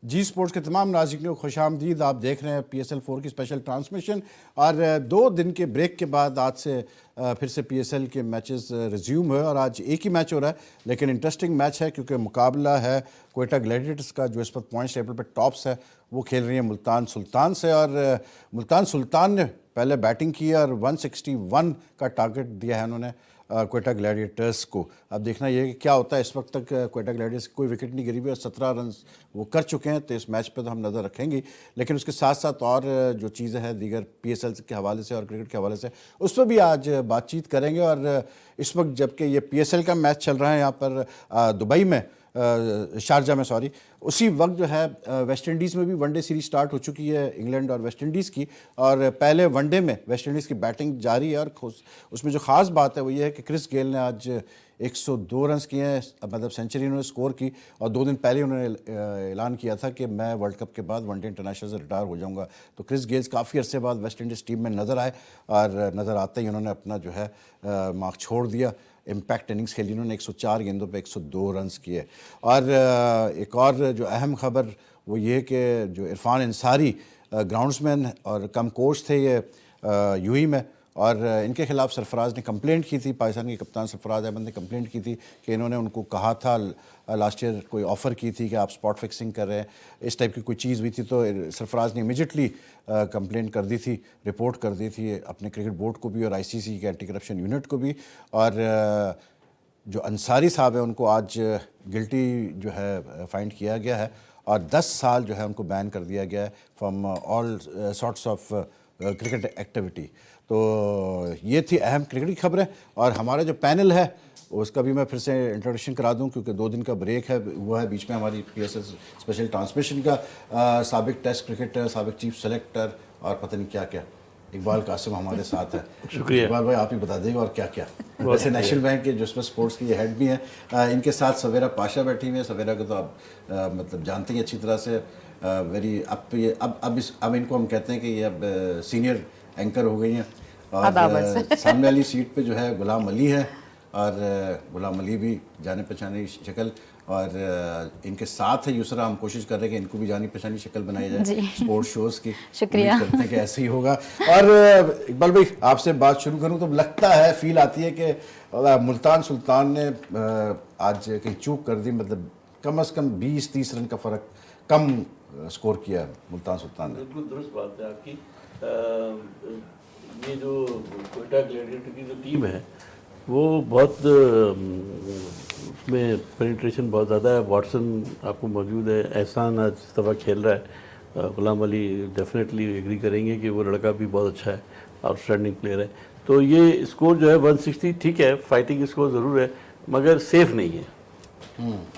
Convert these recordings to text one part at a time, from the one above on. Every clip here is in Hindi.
जी स्पोर्ट्स के तमाम नाज़रीन को खुशामदीद। आप देख रहे हैं PSL 4 की स्पेशल ट्रांसमिशन और 2 दिन के ब्रेक के बाद आज से फिर से PSL के मैचेस रिज्यूम हुए और आज एक ही मैच हो रहा है, लेकिन इंटरेस्टिंग मैच है क्योंकि मुकाबला है क्वेटा ग्लैडिएटर्स का जो इस वक्त पॉइंट्स टेबल पर टॉप्स है। वो खेल रही है मुल्तान सुल्तान से और मुल्तान सुल्तान ने पहले बैटिंग की और 161 का टारगेट दिया है उन्होंने क्वेटा ग्लैडिएटर्स को। अब देखना ये कि क्या होता है। इस वक्त तक क्वेटा ग्लैडिएटर्स कोई विकेट नहीं गिरी हुई और 17 रन वो कर चुके हैं, तो इस मैच पे तो हम नज़र रखेंगे। लेकिन उसके साथ साथ और जो चीज़ें हैं दीगर PSL के हवाले से और क्रिकेट के हवाले से, उस पर भी आज बातचीत करेंगे। और इस वक्त जबकि ये PSL का मैच चल रहा है यहाँ पर दुबई में, शारजा में सॉरी, उसी वक्त जो है वेस्ट इंडीज़ में भी वनडे सीरीज स्टार्ट हो चुकी है, इंग्लैंड और वेस्ट इंडीज़ की। और पहले वनडे में वेस्ट इंडीज़ की बैटिंग जारी है और उसमें जो ख़ास बात है वो ये है कि क्रिस गेल ने आज 102 रन किए हैं, मतलब सेंचुरी उन्होंने स्कोर की। और 2 दिन पहले उन्होंने ऐलान किया था कि मैं वर्ल्ड कप के बाद वनडे इंटरनेशनल से रिटायर हो जाऊंगा। तो क्रिस गेल काफ़ी अरसे बाद वेस्ट इंडीज़ टीम में नज़र आए और नज़र आते ही उन्होंने अपना जो है मार्क छोड़ दिया। इम्पैक्ट इनिंग्स खेली उन्होंने, 104 गेंदों पे 102 रन्स किए। और एक और जो अहम खबर वो ये कि जो इरफान अंसारी ग्राउंड्समैन और कम कोच थे ये यूएई में, और इनके खिलाफ सरफराज ने कंप्लेंट की थी। पाकिस्तान के कप्तान सरफराज अहमद ने कंप्लेंट की थी कि इन्होंने उनको कहा था लास्ट ईयर, कोई ऑफ़र की थी कि आप स्पॉट फिक्सिंग कर रहे हैं, इस टाइप की कोई चीज़ हुई थी। तो सरफराज ने इमीडिएटली कंप्लेंट कर दी थी, रिपोर्ट कर दी थी अपने क्रिकेट बोर्ड को भी और ICC के एंटी करप्शन यूनिट को भी। और जो अंसारी साहब है उनको आज गिल्टी जो है फाइंड किया गया है और 10 साल जो है उनको बैन कर दिया गया है from all sorts of cricket activity. तो ये थी अहम क्रिकेट की खबरें। और हमारा जो पैनल है उसका भी मैं फिर से इंट्रोडक्शन करा दूं क्योंकि 2 दिन का ब्रेक है हुआ है बीच में हमारी PSL स्पेशल ट्रांसमिशन का। साबिक टेस्ट क्रिकेटर, साबिक चीफ सेलेक्टर और पता नहीं क्या क्या इकबाल कासिम हमारे साथ है। शुक्रिया इकबाल भाई, आप ही बता देंगे और क्या क्या। वैसे नेशनल बैंक के जो स्पोर्ट्स के ये हेड भी हैं, इनके साथ सवेरा पाशा बैठी हुई है। सवेरा को तो आप मतलब जानते ही अच्छी तरह से, वेरी अब इनको हम कहते हैं कि ये अब सीनियर एंकर हो गई हैं। और सामने वाली सीट पे जो है गुलाम अली है और गुलाम अली भी जाने पहचाने शक्ल, और इनके साथ है यूसरा। हम कोशिश कर रहे हैं कि इनको भी जानी पहचानी शक्ल बनाई जाए स्पोर्ट्स शोज़ की। शुक्रिया, करते हैं कि ऐसे ही होगा। और इकबाल भाई आपसे बात शुरू करूं तो लगता है, फील आती है कि मुल्तान सुल्तान ने आज कहीं चूक कर दी, मतलब कम से कम 20-30 रन का फ़र्क कम स्कोर किया मुल्तान सुल्तान ने। बिल्कुल दुरुस्त बात है आपकी। ये जो क्वेटा ग्लैडिएटर की जो टीम है वो बहुत उसमें पेनिट्रेशन बहुत ज़्यादा है। वाटसन आपको मौजूद है, एहसान आज इस दफ़ा खेल रहा है, गुलाम अली डेफिनेटली एग्री करेंगे कि वो लड़का भी बहुत अच्छा है, आउटस्टैंडिंग प्लेयर है। तो ये स्कोर जो है 160 ठीक है, फाइटिंग स्कोर ज़रूर है मगर सेफ नहीं है।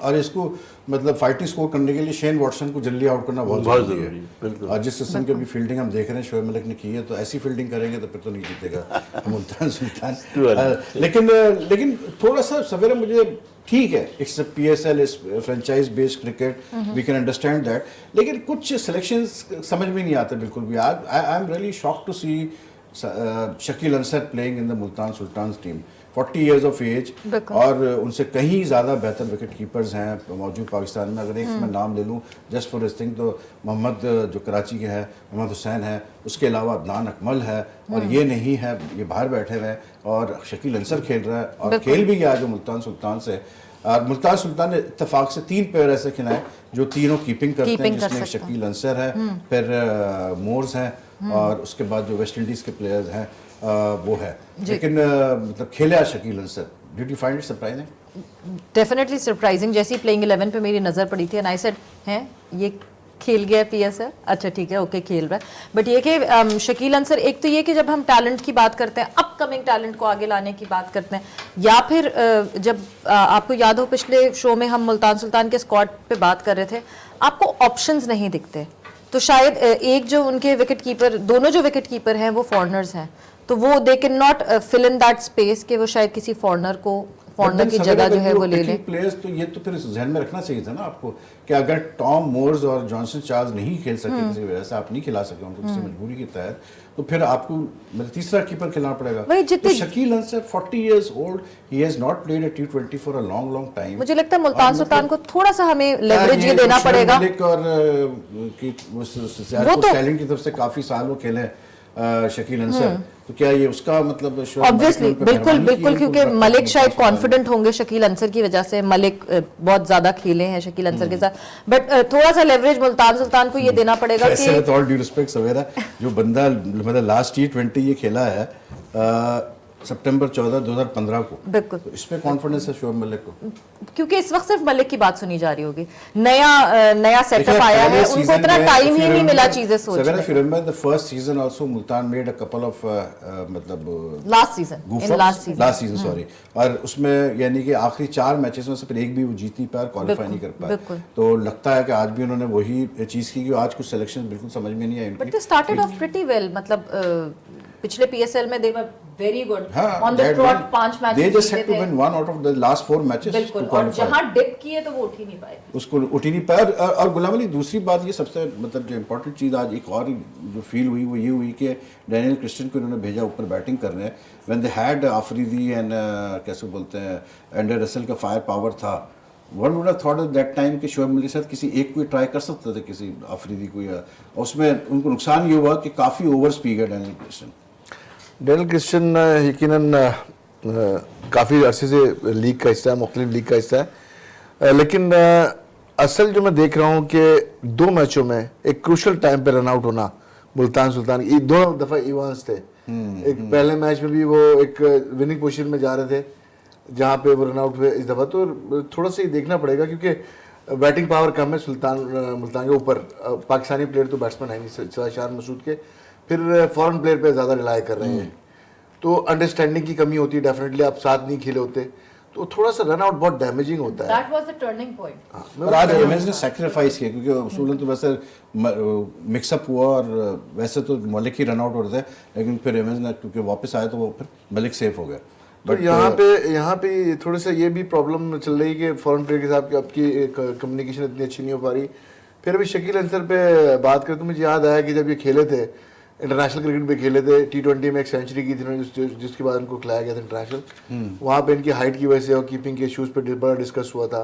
और इसको मतलब फाइटिंग स्कोर करने के लिए शेन वॉटसन को जल्दी आउट करना बहुत ज़रूरी है। बिल्कुल। और जिस किस्म की अभी फील्डिंग हम देख रहे हैं शोएब मलिक ने की है, तो ऐसी फील्डिंग करेंगे तो फिर तो नहीं जीतेगा मुल्तान सुल्तान। लेकिन थोड़ा सा सवेरा मुझे ठीक है, it's PSL is franchise based cricket, we can understand that. लेकिन कुछ सिलेक्शंस समझ में नहीं आते बिल्कुल भी। I am really shock to see Shakeel Ansar playing in the Multan Sultan team, 40 years of age, और उनसे कहीं ज़्यादा बेहतर विकेट कीपर्स हैं मौजूद पाकिस्तान में। अगर एक मैं नाम ले लूँ जस्ट फॉर दिस थिंग, तो मोहम्मद जो कराची के हैं मोहम्मद हुसैन है, उसके अलावा अदनान अकमल है, और ये नहीं है, ये बाहर बैठे हुए हैं और शकील अंसर खेल रहा है और खेल भी गया जो मुल्तान सुल्तान से। मुल्तान सुल्तान ने इत्तेफाक से 3 प्लेयर ऐसे खिलाए जो तीनों कीपिंग करते हैं, जिसमें शकील अंसर है, फिर मोर्स हैं और उसके बाद जो वेस्ट इंडीज़ के प्लेयर्स हैं वो है। लेकिन मतलब खेला Shakeel Ansar, did you find it surprising? Definitely surprising. जैसी प्लेइंग 11 पे मेरी नज़र पड़ी थी एंड आई सेड हैं ये खेल गया PSL, अच्छा ठीक है, ओके खेल रहा है। बट ये कि शकील अंसर, एक तो ये कि जब हम टैलेंट की बात करते हैं, अपकमिंग टैलेंट को आगे लाने की बात करते हैं, या फिर जब आपको याद हो पिछले शो में हम मुल्तान सुल्तान के स्क्वाड पे बात कर रहे थे, आपको ऑप्शंस नहीं दिखते। तो शायद एक जो उनके विकेट कीपर, दोनों जो विकेट कीपर हैं वो फॉरनर्स हैं, तो वो they can not fill in that space कि वो शायद किसी फॉरनर की जगह जो है वो ले ले। प्लेयर्स तो ये तो फिर ध्यान में रखना चाहिए था ना आपको कि अगर टॉम मोर्स और जॉनसन चार्ल्स नहीं खेल सके किसी वजह से, आप नहीं खिला सके उनको किसी मजबूरी के तहत, तो फिर आपको मतलब तीसरा कीपर खिलाना पड़ेगा। वही तो Shakeel अनसर 40 years old, he has not played a T20 for a long time। मुझे लगता है मुल्तान सुल्तान को थोड़ा सा हमें हाँ, लेवरेज ये देना पड़ेगा। और टैलेंट की तरफ से काफी साल वो खेले शकील अंसर, तो क्या ये उसका मतलब ऑब्वियसली बिल्कुल क्योंकि मलिक शायद कॉन्फिडेंट होंगे शकील अंसर की वजह से, मलिक बहुत ज्यादा खेले हैं शकील अंसर के साथ, बट थोड़ा सा लेवरेज मुल्तान सुल्तान को ये देना पड़ेगा कि विद ऑल ड्यू रिस्पेक्ट सवेरा जो बंदा मतलब लास्ट T20 ये खेला है सितंबर 14, 2015 को, बिल्कुल तो इसमें कॉन्फिडेंस है शोएब मलिक को, क्योंकि इस वक्त सिर्फ मलिक की बात सुनी जा रही होगी। नया सेटअप आया है, उनको इतना टाइम ही नहीं मिला चीजें सोचने। If you remember the first season also Multan made a couple of मतलब लास्ट सीजन सॉरी, और उसमें यानी कि आखिरी 4 मैचेस में से फिर एक भी वो जीत नहीं पाया, क्वालिफाई नहीं कर पाया, तो लगता है कि आज भी उन्होंने वही चीज की कि आज कुछ सिलेक्शन बिल्कुल समझ में नहीं आई उनकी। But they started off pretty well, मतलब पिछले PSL में they were very good on the trot, 5 match they just had to win 1 out of the last 4 matches बिल्कुल, और जहां डिप किए तो वो उठ ही नहीं पाए, उसको उठ ही नहीं पाया। और गुलाम अली दूसरी बात ये सबसे मतलब जो इम्पोर्टेंट चीज़ आज एक और जो फील हुई वो ये हुई कि डैनियल क्रिस्टियन को इन्होंने भेजा ऊपर बैटिंग करने, when they had Afridi and कैसे बोलते हैं एंडर रसल का फायर पावर था, one would have thought at that time कि शोएब मलिक के साथ किसी एक को ट्राई कर सकते थे, किसी आफरीदी को, या उसमें उनको नुकसान ये हुआ कि काफ़ी ओवर स्पीड है डैनियल क्रिस्टियन। डैनियल क्रिस्टियन यकीनन काफ़ी अरसे से लीग का हिस्सा है, मुख्तलिफ लीग का हिस्सा है, लेकिन असल जो मैं देख रहा हूँ कि 2 मैचों में एक क्रूशल टाइम पे रन आउट होना मुल्तान सुल्तान, ये 2 दफ़ा इवांस थे। एक पहले मैच में भी वो एक विनिंग पोजीशन में जा रहे थे जहाँ पे वो रन आउट हुए, इस दफ़ा तो थोड़ा सा ये देखना पड़ेगा क्योंकि बैटिंग पावर कम है मुल्तान के ऊपर, पाकिस्तानी प्लेयर तो बैट्समैन है नहीं सिवाय शार मसूद के, फिर फॉरेन प्लेयर पे ज़्यादा रिलाई कर रहे हैं, तो अंडरस्टैंडिंग की कमी होती है, डेफिनेटली आप साथ नहीं खेले होते तो थोड़ा सा रन आउट बहुत डैमेजिंग होता है। That was the turning point. और आज एवेंस ने सैक्रिफाइस किया क्योंकि उसूलन तो वैसे मिक्सअप हुआ और वैसे तो मलिक ही रन आउट हो रहे थे, लेकिन फिर एवेंस ने क्योंकि वापस आए तो वो फिर मलिक सेफ हो गया। बट यहाँ पे थोड़ा सा ये भी प्रॉब्लम चल रही है कि फॉरेन प्लेयर के साथ आपकी कम्युनिकेशन इतनी अच्छी नहीं हो पा रही। फिर अभी शकील अंसर पे बात करें तो मुझे याद आया कि जब ये खेले थे इंटरनेशनल क्रिकेट पे खेले थे, T20 में एक सेंचुरी की थी जिसके बाद उनको खिलाया गया था इंटरनेशनल, वहाँ पे इनकी हाइट की वजह से और कीपिंग के इश्यूज पे बड़ा डिस्कस हुआ था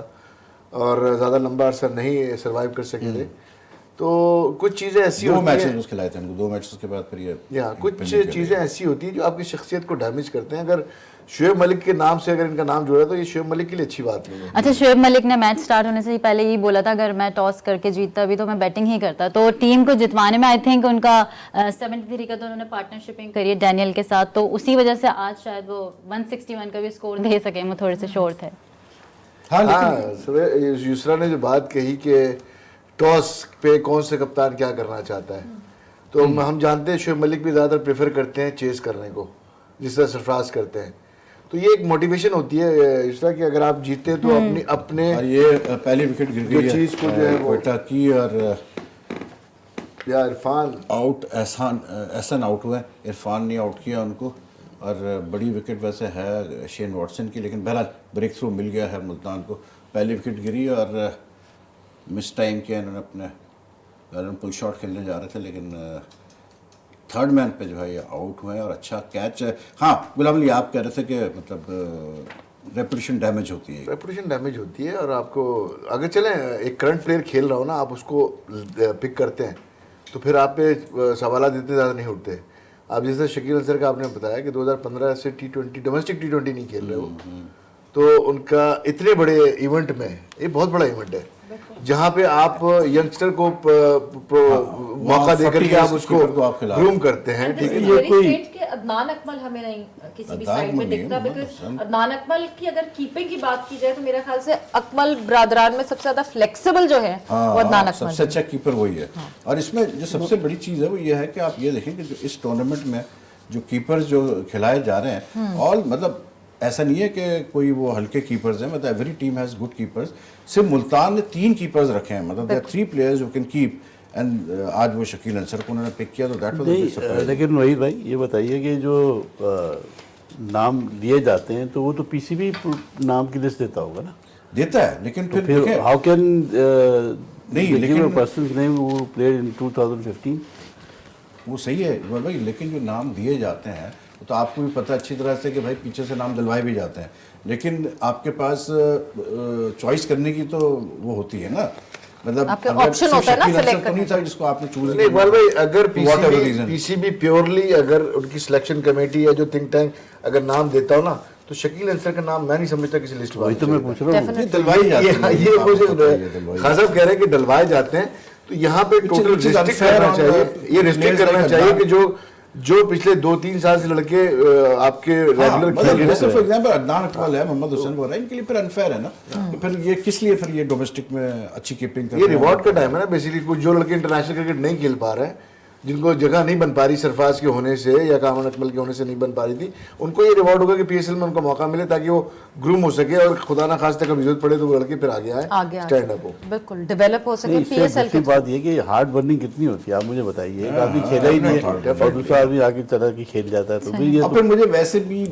और ज़्यादा लंबा अरसा नहीं सर्वाइव कर सके थे। तो कुछ चीज़ें ऐसी होती हैं, 2 मैचेस खिलाए थे उनको, 2 मैचेस के बाद फिर ये कुछ चीज़ें ऐसी होती हैं जो आपकी शख्सियत को डैमेज करते हैं। अगर शोएब मलिक के नाम से अगर इनका नाम जुड़ा तो ये शोएब मलिक के लिए अच्छी बात नहीं है। अच्छा, शोएब मलिक ने मैच स्टार्ट होने से पहले ही बोला था अगर मैं टॉस करके जीतता भी तो मैं बैटिंग ही करता, तो टीम को जितवाने में आई थिंक उनका 73 का तो उन्होंने पार्टनरशिपिंग करी है डैनियल के साथ, तो उसी वजह से आज शायद वो 161 का भी स्कोर दे सके, वो थोड़े से शॉर्ट थे। हाँ, यूसरा ने जो बात कही कि टॉस पे कौन से कप्तान क्या करना चाहता है, तो हम जानते हैं शोएब मलिक भी ज़्यादातर प्रेफर करते हैं चेस करने को, जिस तरह सरफराज करते हैं, तो ये एक मोटिवेशन होती है इस तरह कि अगर आप जीते तो अपने और ये पहली विकेट गिर गई है चीज़ को जो है वो कोयटा की, और या इरफान आउट एहसान आउट हुआ है, इरफान ने आउट किया उनको, और बड़ी विकेट वैसे है शेन वॉटसन की, लेकिन बहरहाल ब्रेक थ्रू मिल गया है मुल्तान को। पहली विकेट गिरी और मिस टाइम किया इन्होंने, अपने पुल शॉट खेलने जा रहे थे, लेकिन थर्ड मैन पे जो है ये आउट हुए और अच्छा कैच। हाँ गुलाम अली, आप कह रहे थे कि मतलब रेपुटेशन डैमेज होती है, रेपुटेशन डैमेज होती है, और आपको अगर चलें एक करंट प्लेयर खेल रहा हो ना, आप उसको पिक करते हैं तो फिर आप पे सवाल इतने ज़्यादा नहीं उठते। आप जैसे शकील अंसर का आपने बताया कि 2015 से T20 डोमेस्टिक T20 नहीं खेल रहे हो, तो उनका इतने बड़े इवेंट में, ये बहुत बड़ा इवेंट है जहाँ पे आप यंगस्टर को मौका देकर के आप उसको ग्रूम करते हैं, ठीक है। ये कोई अदनान अकमल हमें नहीं किसी भी साइड में दिखता, बिकॉज़ अदनान अकमल की अगर कीपिंग की बात की जाए तो मेरा ख्याल से अकमल ब्रादरान में सबसे ज्यादा फ्लेक्सिबल जो है वो अदनान अकमल, सबसे अच्छा कीपर वही है। और इसमें जो सबसे बड़ी चीज़ है वो ये है कि आप ये देखें कि जो इस टूर्नामेंट में जो कीपर्स जो खिलाए जा रहे हैं, ऑल मतलब ऐसा नहीं है कि कोई वो हल्के कीपर्स हैं, मतलब every team has good keepers. सिर्फ मुल्तान ने 3 कीपर्स रखे हैं, मतलब there 3 players who can keep, and आज वो शकील अंसर को उन्होंने पिक किया, तो दैट वाज नहीं, लेकिन वही भाई ये बताइए कि जो नाम लिए जाते हैं तो वो तो पीसीबी नाम की लिस्ट देता होगा ना, देता है, लेकिन फिर फिर देखें, हाउ कैन नहीं, लेकिन पर्सन नेम वो प्लेड इन 2015? वो सही है इकबाल भाई, लेकिन जो नाम दिए जाते हैं वो तो आपको भी पता है अच्छी तरह से कि भाई पीछे से नाम दिलवाए भी जाते हैं, लेकिन आपके पास चॉइस करने की तो वो होती है ना, मतलब आपके अगर option सिर्फ होता है ना शकील अंसर select तो नहीं करने था जिसको आपने चूज नहीं इकबाल भाई, अगर Whatever reason. पीसीबी प्योरली अगर उनकी सिलेक्शन कमेटी या जो थिंक टैंक अगर नाम देता हो ना, तो शकील अंसर का नाम मैं नहीं समझता किसी लिस्ट में वही तो मैं पूछ रहा हूँ। Definitely. दिलवाई जाती है, ये आपको मुझे पता है, ये दिलवाई खान साहब कह रहे हैं कि डलवाए जाते हैं, तो यहाँ पे total which is restrict unfair करना on चाहिए, the ये रिस्ट्रिक्ट players करना like चाहिए Adnan. कि जो पिछले 2-3 साल से लड़के आपके रेगुलर खेल रहे जैसे हैं, फॉर एग्जांपल अदनान अकमल है, मोहम्मद हुसैन वगैरह, इनके लिए फिर अनफेयर है ना, तो फिर ये किस लिए फिर ये डोमेस्टिक में अच्छी कीपिंग ये रिवॉर्ड का टाइम है ना बेसिकली। कुछ जो लड़के इंटरनेशनल क्रिकेट नहीं खेल पा रहे हैं, जिनको जगह नहीं बन पा रही सरफराज के होने से या कामरान अकमल के होने से नहीं बन पा रही थी, उनको ये रिवॉर्ड होगा कि पीएसएल में उनको मौका मिले ताकि वो ग्रूम हो सके और खुदा ना खास्ता कभी जरूरत पड़े तो वो लड़के फिर आगे आगे आए आ स्टैंड अप हो। बिल्कुल डेवलप हो सके नहीं, इससे पीएसएल दूसरी के बात ये कि हार्ड बर्निंग कितनी होती है आप मुझे बताइए। एक आदमी खेला ही नहीं है और दूसरा आदमी आगे चला के खेल जाता है, तो फिर ये अब फिर मुझे वैसे भी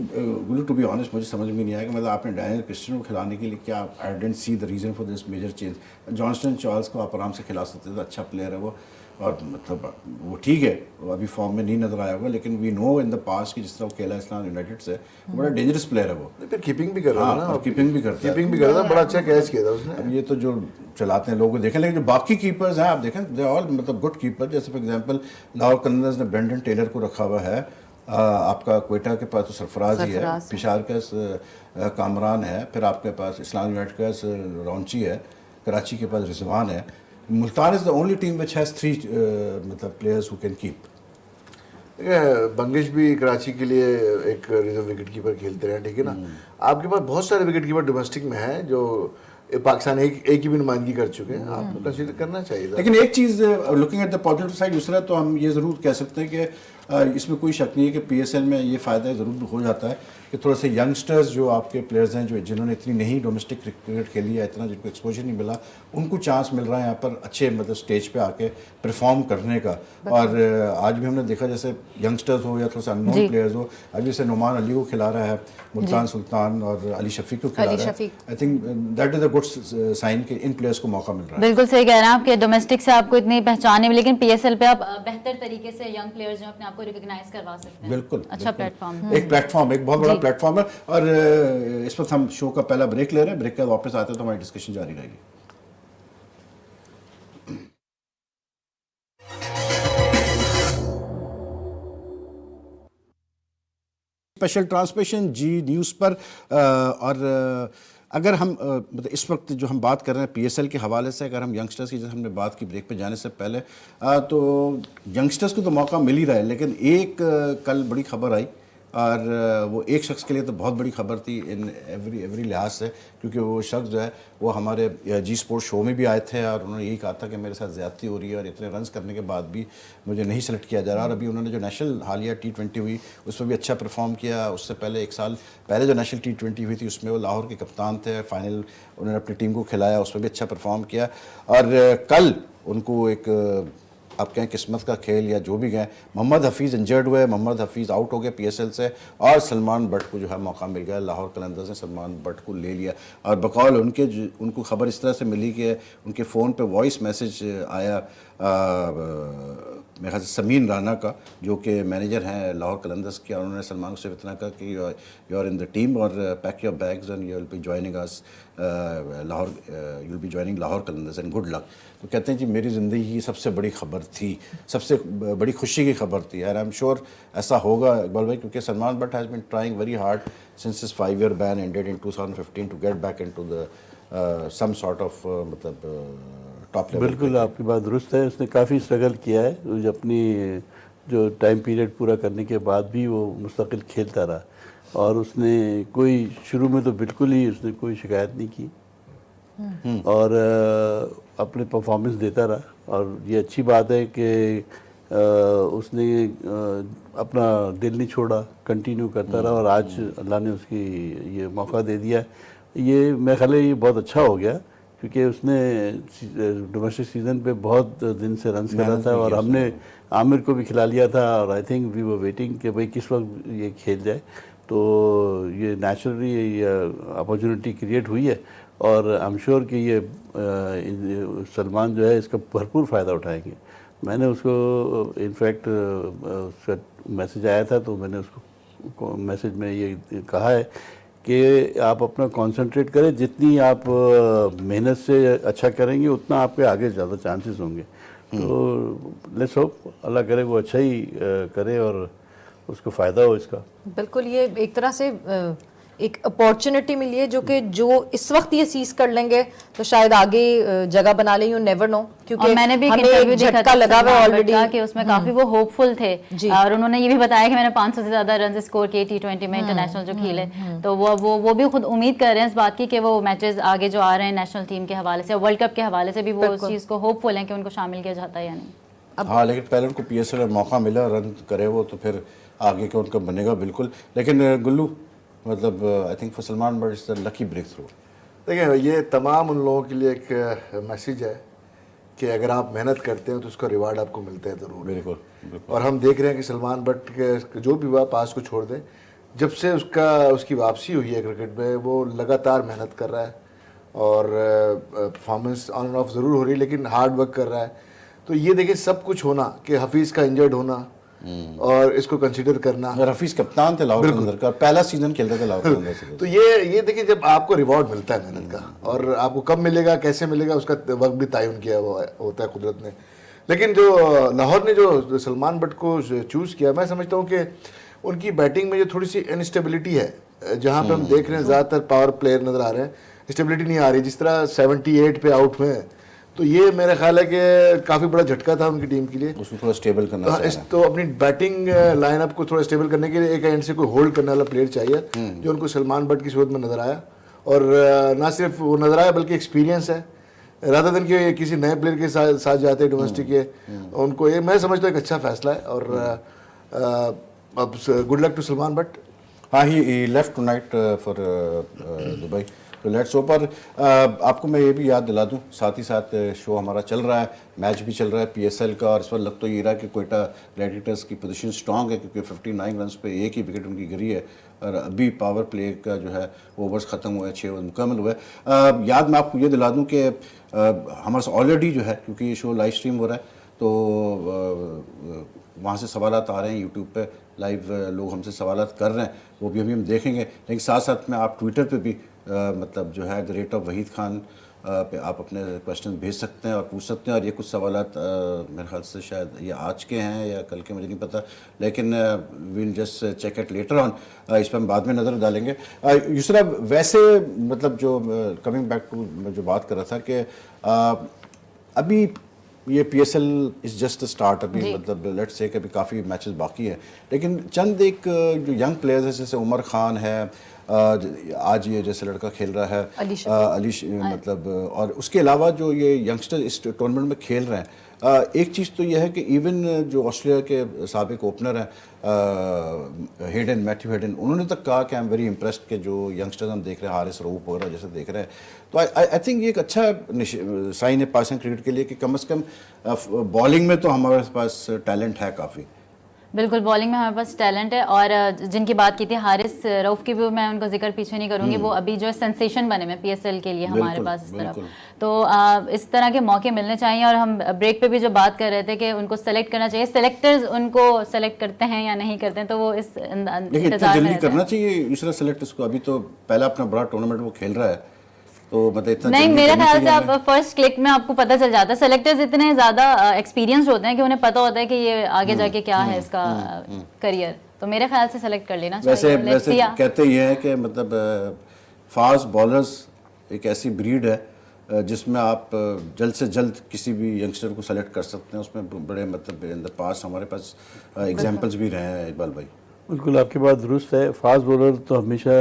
टू बी ऑनेस्ट मुझे समझ में नहीं आया कि मतलब आपने डैनियल क्रिस्टियन को खिलाने के लिए क्या, I didn't see the reason for this major change. Johnson Charles को आप आराम से खिला सकते थे, अच्छा प्लेयर है वो, और मतलब वो ठीक है, वो अभी फॉर्म में नहीं नजर आया होगा, लेकिन we know in the past कि जिस तरह वो खेला इस्लाम यूनाइटेड से, वो बड़ा डेंजरस प्लेयर है वो, फिर कीपिंग भी कर रहा था ना, और कीपिंग भी करता है। कीपिंग भी कर रहा था, बड़ा अच्छा कैच किया था उसने। अब ये तो जो चलाते हैं लोगों को देखें, लेकिन जो बाकी कीपर्स हैं आप देखें दे ऑल मतलब गुड कीपर। जैसे फॉर एग्जांपल लाहौर कलंदर्स ने ब्रेंडन टेलर को रखा हुआ है, आपका क्वेटा के पास तो सरफराज ही है, सरफराज। पिशार का कामरान है, फिर आपके पास इस्लाम यूनाइटेड का रौंची है, कराची के पास रिजवान है, Multan is the only team which has 3 मतलब players who can keep. Bangesh भी कराची के लिए एक रिजर्व विकेट कीपर खेलते रहे, ठीक है ना। आपके पास बहुत सारे विकेट कीपर डोमेस्टिक में हैं जो पाकिस्तान एक की भी नुमाइंदगी कर चुके हैं, आपको कंसीडर करना चाहिए था। लेकिन एक चीज़ looking at the positive side, दूसरा तो हम ये ज़रूर कह सकते हैं कि इसमें कोई शक नहीं है कि पीएसएल में ये फ़ायदा ज़रूर हो जाता है कि थोड़े से यंगस्टर्स जो आपके प्लेयर्स हैं जो जिन्होंने इतनी नहीं डोमेस्टिक क्रिकेट खेली है, इतना जिनको एक्सपोजर नहीं मिला, उनको चांस मिल रहा है यहाँ पर अच्छे मतलब स्टेज पे आके परफॉर्म करने का। और आज भी हमने देखा जैसे यंगस्टर्स हो या थोड़ा सा अननोन प्लेयर्स हो, आज जैसे नुमान अली को खिला रहा है मुल्तान सुल्तान और अली शफीक को खिला रहा है। I think that is a good sign कि इन प्लेयर्स को मौका मिल रहा है। बिल्कुल सही कह रहे हैं आप कि डोमेस्टिक से आपको इतनी पहचान नहीं, लेकिन पीएसएल पे आप बेहतर तरीके से यंग प्लेयर्स जो अपने आप को रिकॉग्नाइज करवा सकते हैं। बिल्कुल अच्छा बिल्कुल। प्लेटफॉर्म, एक प्लेटफॉर्म, एक बहुत बड़ा प्लेटफॉर्म है। और इस वक्त हम शो का पहला ब्रेक ले रहे हैं, ब्रेक के बाद वापस आते हैं तो हमारी डिस्कशन जारी रहेगी। स्पेशल ट्रांसमिशन जी न्यूज़ पर और अगर हम मतलब इस वक्त जो हम बात कर रहे हैं पीएसएल के हवाले से, अगर हम यंगस्टर्स की जैसे हमने बात की ब्रेक पे जाने से पहले, तो यंगस्टर्स को तो मौका मिल ही रहा है, लेकिन एक कल बड़ी खबर आई और वो एक शख्स के लिए तो बहुत बड़ी खबर थी इन एवरी लिहाज से, क्योंकि वो शख्स जो है वो हमारे जी स्पोर्ट शो में भी आए थे और उन्होंने यही कहा था कि मेरे साथ ज़्यादती हो रही है और इतने रन्स करने के बाद भी मुझे नहीं सेलेक्ट किया जा रहा। और अभी उन्होंने जो नेशनल हालिया T20 हुई उसमें भी अच्छा परफॉर्म किया। उससे पहले 1 साल पहले जो नेशनल T20 हुई थी उसमें वो लाहौर के कप्तान थे, फाइनल उन्होंने अपनी टीम को खिलाया, उसमें भी अच्छा परफॉर्म किया। और कल उनको एक आप कहें किस्मत का खेल या जो भी कहें, मोहम्मद हफीज़ इंजर्ड हुए, मोहम्मद हफीज़ आउट हो गए पीएसएल से और सलमान बट को जो है मौका मिल गया। लाहौर कलंदर्स ने सलमान बट को ले लिया और बकौल उनके उनको खबर इस तरह से मिली कि उनके फ़ोन पे वॉइस मैसेज आया मेरे ख्याल से समीन राना का, जो कि मैनेजर हैं लाहौर कलंदर्स के, और उन्होंने सलमान को सिर्फ इतना कहा कि you are in the team और pack your bags and you will be joining us Lahore, you will be joining Lahore Qalandars and good luck. तो कहते हैं जी मेरी ज़िंदगी की सबसे बड़ी खबर थी, सबसे बड़ी खुशी की खबर थी, एंड आई एम श्योर ऐसा होगा इकबाल भाई, क्योंकि Salman Butt has been trying very hard since his 5-year ban ended in 2015 to get back into the some sort of मतलब टॉप लेवल। बिल्कुल आपकी बात दुरुस्त है, उसने काफ़ी स्ट्रगल किया है, जो अपनी जो टाइम पीरियड पूरा करने के बाद भी वो मुस्तकिल खेलता रहा और उसने कोई शुरू में तो बिल्कुल ही उसने कोई शिकायत नहीं की और अपने परफॉर्मेंस देता रहा। और ये अच्छी बात है कि उसने अपना दिल नहीं छोड़ा, कंटिन्यू करता रहा और आज अल्लाह ने उसकी ये मौका दे दिया। ये मेरे ख्याल है ये बहुत अच्छा हो गया क्योंकि उसने डोमेस्टिक सीज़न पे बहुत दिन से रन कर रहा था और हमने आमिर को भी खिला लिया था और I think we were waiting कि भाई किस वक्त ये खेल जाए, तो ये नेचुरली अपॉर्चुनिटी क्रिएट हुई है और आई एम श्योर कि ये सलमान जो है इसका भरपूर फ़ायदा उठाएंगे। मैंने उसको इनफैक्ट उसका मैसेज आया था तो मैंने उसको मैसेज में ये कहा है कि आप अपना कंसंट्रेट करें, जितनी आप मेहनत से अच्छा करेंगे उतना आपके आगे ज़्यादा चांसेस होंगे। तो लेट्स होप अल्लाह करे वो अच्छा ही करे और उसको फ़ायदा हो इसका। बिल्कुल, ये एक तरह से एक अपॉर्चुनिटी मिली है जो कि जो इस वक्त ये सीज कर लेंगे तो शायद आगे जगह बना लें, यू नेवर नो। क्योंकि और मैंने भी एक हमें इंटरव्यू एक देखा झटका था लगा हुआ सलमान ऑलरेडी बट का कि उसमें काफी वो होपफुल थे जी। और उन्होंने ये भी बताया कि मैंने 500 से ज्यादा रन स्कोर किए T20 में इंटरनेशनल जो खेले, तो वो भी खुद उम्मीद कर रहे हैं इस बात की कि वो मैचेस आगे जो आ रहे हैं नेशनल टीम के हवाले से, वर्ल्ड कप के हवाले से भी वो उस चीज को होपफुल हैं कि उनको शामिल किया जाता है या नहीं। हाँ, लेकिन पहले उनको PSL में मौका मिला, रन करे वो, तो फिर आगे का उनका बनेगा बिल्कुल। लेकिन गुल्लू, मतलब I think for Salman Butt it's the lucky break through. देखिए, ये तमाम उन लोगों के लिए एक मैसेज है कि अगर आप मेहनत करते हैं तो उसका रिवार्ड आपको मिलता है ज़रूर। बिल्कुल। और हम देख रहे हैं कि सलमान बट के जो भी हुआ पास को छोड़ दें, जब से उसकी वापसी हुई है क्रिकेट में, वो लगातार मेहनत कर रहा है और परफॉर्मेंस ऑन एंड ऑफ ज़रूर हो रही है लेकिन हार्ड वर्क कर रहा है। तो ये देखिए सब कुछ होना कि हफीज़ का इंजर्ड होना और इसको कंसीडर करना। हफीज कप्तान थे लाहौर कलंदर का, पहला सीजन खेलता था लाहौर कलंदर से। तो ये देखिए जब आपको रिवॉर्ड मिलता है मेहनत का, और आपको कब मिलेगा कैसे मिलेगा उसका वक्त भी तयन किया हुआ होता है कुदरत ने। लेकिन जो लाहौर ने जो सलमान बट को चूज़ किया, मैं समझता हूँ कि उनकी बैटिंग में जो थोड़ी सी इनस्टेबिलिटी है, जहाँ पे हम देख रहे हैं ज़्यादातर पावर प्लेयर नज़र आ रहे हैं, स्टेबिलिटी नहीं आ रही। जिस तरह 78 पे आउट हुए, तो ये मेरा ख्याल है कि काफ़ी बड़ा झटका था उनकी टीम के लिए। उसको थोड़ा स्टेबल करना चाहिए। तो अपनी बैटिंग लाइनअप को थोड़ा स्टेबल करने के लिए एक एंड से कोई होल्ड करने वाला प्लेयर चाहिए, जो उनको सलमान बट की सूरत में नज़र आया। और ना सिर्फ वो नज़र आया बल्कि एक्सपीरियंस है, रादर देन कि किसी नए प्लेयर के साथ जाते हैं डोमेस्टिक के, उनको ये मैं समझता हूँ एक अच्छा फैसला है। और अब good luck to Salman Butt. हाँ, he left tonight for Dubai, तो लेट्स होप। पर आपको मैं ये भी याद दिला दूं, साथ ही साथ शो हमारा चल रहा है, मैच भी चल रहा है PSL का, और इस पर लग तो ये रहा है कि कोयटा ग्लैडिएटर्स की पोजीशन स्ट्रांग है क्योंकि 59 रन्स पे एक ही विकेट उनकी गिरी है और अभी पावर प्ले का जो है ओवर्स ख़त्म हुए, 6 ओवर मुकम्मल हुए। याद मैं आपको ये दिला दूँ कि हमारे से ऑलरेडी जो है, क्योंकि ये शो लाइव स्ट्रीम हो रहा है, तो वहाँ से सवालात आ रहे हैं यूट्यूब पे लाइव, लोग हमसे सवालात कर रहे हैं, वो भी हम देखेंगे। लेकिन साथ साथ में आप ट्विटर पे भी मतलब जो है @वहीद खान पे आप अपने क्वेश्चन भेज सकते हैं और पूछ सकते हैं। और ये कुछ सवालात मेरे ख्याल से शायद ये आज के हैं या कल के, मुझे नहीं पता, लेकिन we'll just check it later on, इस पर हम बाद में नज़र डालेंगे। युसरा, वैसे मतलब जो कमिंग बैक टू जो बात कर रहा था कि अभी ये PSL इज़ जस्ट स्टार्ट, अभी मतलब लेट्स से कि अभी काफ़ी मैचेस बाकी हैं, लेकिन चंद एक जो यंग प्लेयर्स हैं जैसे उमर खान है, आज ये जैसे लड़का खेल रहा है अली मतलब, और उसके अलावा जो ये यंगस्टर इस टूर्नामेंट में खेल रहे हैं, एक चीज़ तो यह है कि इवन जो ऑस्ट्रेलिया के साबिक ओपनर हैं मैथ्यू हेडन, उन्होंने तक कहा कि आई एम वेरी इम्प्रेस्ड के जो यंगस्टर्स हम देख रहे हैं, हारिस रऊफ वगैरह जैसे देख रहे हैं, तो आई थिंक ये एक अच्छा साइन है पाकिस्तान क्रिकेट के लिए कि कम से कम बॉलिंग में तो हमारे पास टैलेंट है काफ़ी। बिल्कुल, बॉलिंग में हमारे पास टैलेंट है। और जिनकी बात की थी हारिस रऊफ की भी, मैं उनका जिक्र पीछे नहीं करूंगी, वो अभी जो सेंसेशन बने में PSL के लिए हमारे पास इस तरफ, तो इस तरह के मौके मिलने चाहिए। और हम ब्रेक पे भी जो बात कर रहे थे कि उनको सेलेक्ट करना चाहिए, सेलेक्टर्स उनको सेलेक्ट करते हैं या नहीं करते हैं, तो वो इस इंतजार में करना चाहिए दूसरा सेलेक्ट इसको। अभी तो पहला अपना बड़ा टूर्नामेंट वो खेल रहा है, तो मतलब इतना नहीं, मेरे ख्याल से आप फर्स्ट क्लिक में आपको पता चल जाता है। सेलेक्टर्स इतने ज्यादा एक्सपीरियंस होते हैं कि उन्हें पता होता है कि ये आगे जाके क्या है इसका करियर, तो मेरे ख्याल से सेलेक्ट कर लेना चाहिए। वैसे कहते ये है कि मतलब फास्ट बॉलर्स एक ऐसी ब्रीड है जिसमें आप जल्द से जल्द किसी भी यंगस्टर को सेलेक्ट कर सकते हैं। उसमें बड़े मतलब इन द पास हमारे पास एग्जांपल्स भी रहे हैं इकबाल भाई। बिल्कुल आपकी बात दुरुस्त है, फास्ट बॉलर तो हमेशा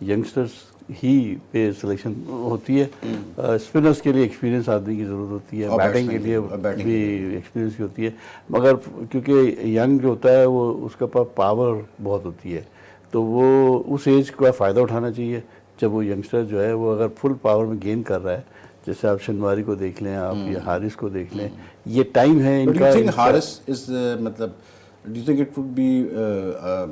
यंगस्टर्स ही पे सिलेक्शन होती है। स्पिनर्स के लिए एक्सपीरियंस आदमी की ज़रूरत होती है, बैटिंग के लिए भी एक्सपीरियंस की होती है, मगर क्योंकि यंग जो होता है वो उसके पास पावर बहुत होती है, तो वो उस एज का फ़ायदा उठाना चाहिए जब वो यंगस्टर जो है वो अगर फुल पावर में गेन कर रहा है, जैसे आप शनवारी को देख लें, आप या हारिस को देख लें, ये टाइम है But do इनका। you think Haris is मतलब do you think it would be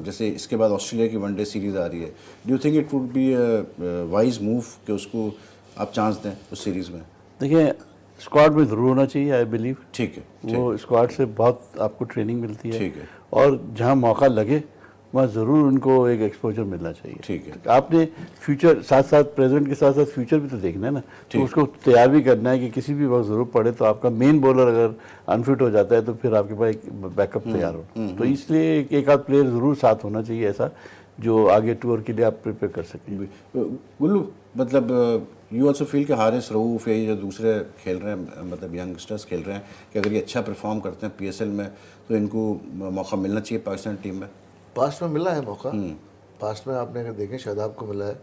जैसे इसके बाद ऑस्ट्रेलिया की वनडे सीरीज आ रही है, do you think it would be a wise move कि उसको आप चांस दें उस सीरीज में? देखिए स्क्वाड में ज़रूर होना चाहिए, आई बिलीव। ठीक है, वो स्क्वाड से बहुत आपको ट्रेनिंग मिलती है, ठीक है। और जहाँ मौका लगे वहाँ ज़रूर उनको एक एक्सपोजर मिलना चाहिए। ठीक है। आपने फ्यूचर साथ साथ, प्रेजेंट के साथ साथ फ्यूचर भी तो देखना है ना, तो उसको तैयार भी करना है कि किसी भी वक्त ज़रूरत पड़े तो आपका मेन बॉलर अगर अनफिट हो जाता है तो फिर आपके पास एक बैकअप तैयार हो। तो इसलिए एक आध प्लेयर ज़रूर साथ होना चाहिए ऐसा, जो आगे टूर के लिए आप प्रिपेयर कर सकें। गुल्लू मतलब यू ऑल्सो फील कि हारिस रऊफ या ये जो दूसरे खेल रहे हैं, मतलब यंगस्टर्स खेल रहे हैं, कि अगर ये अच्छा परफॉर्म करते हैं PSL में तो इनको मौका मिलना चाहिए पाकिस्तान टीम में? पास्ट में मिला है मौका, पास्ट में आपने अगर देखें शादाब को मिला है,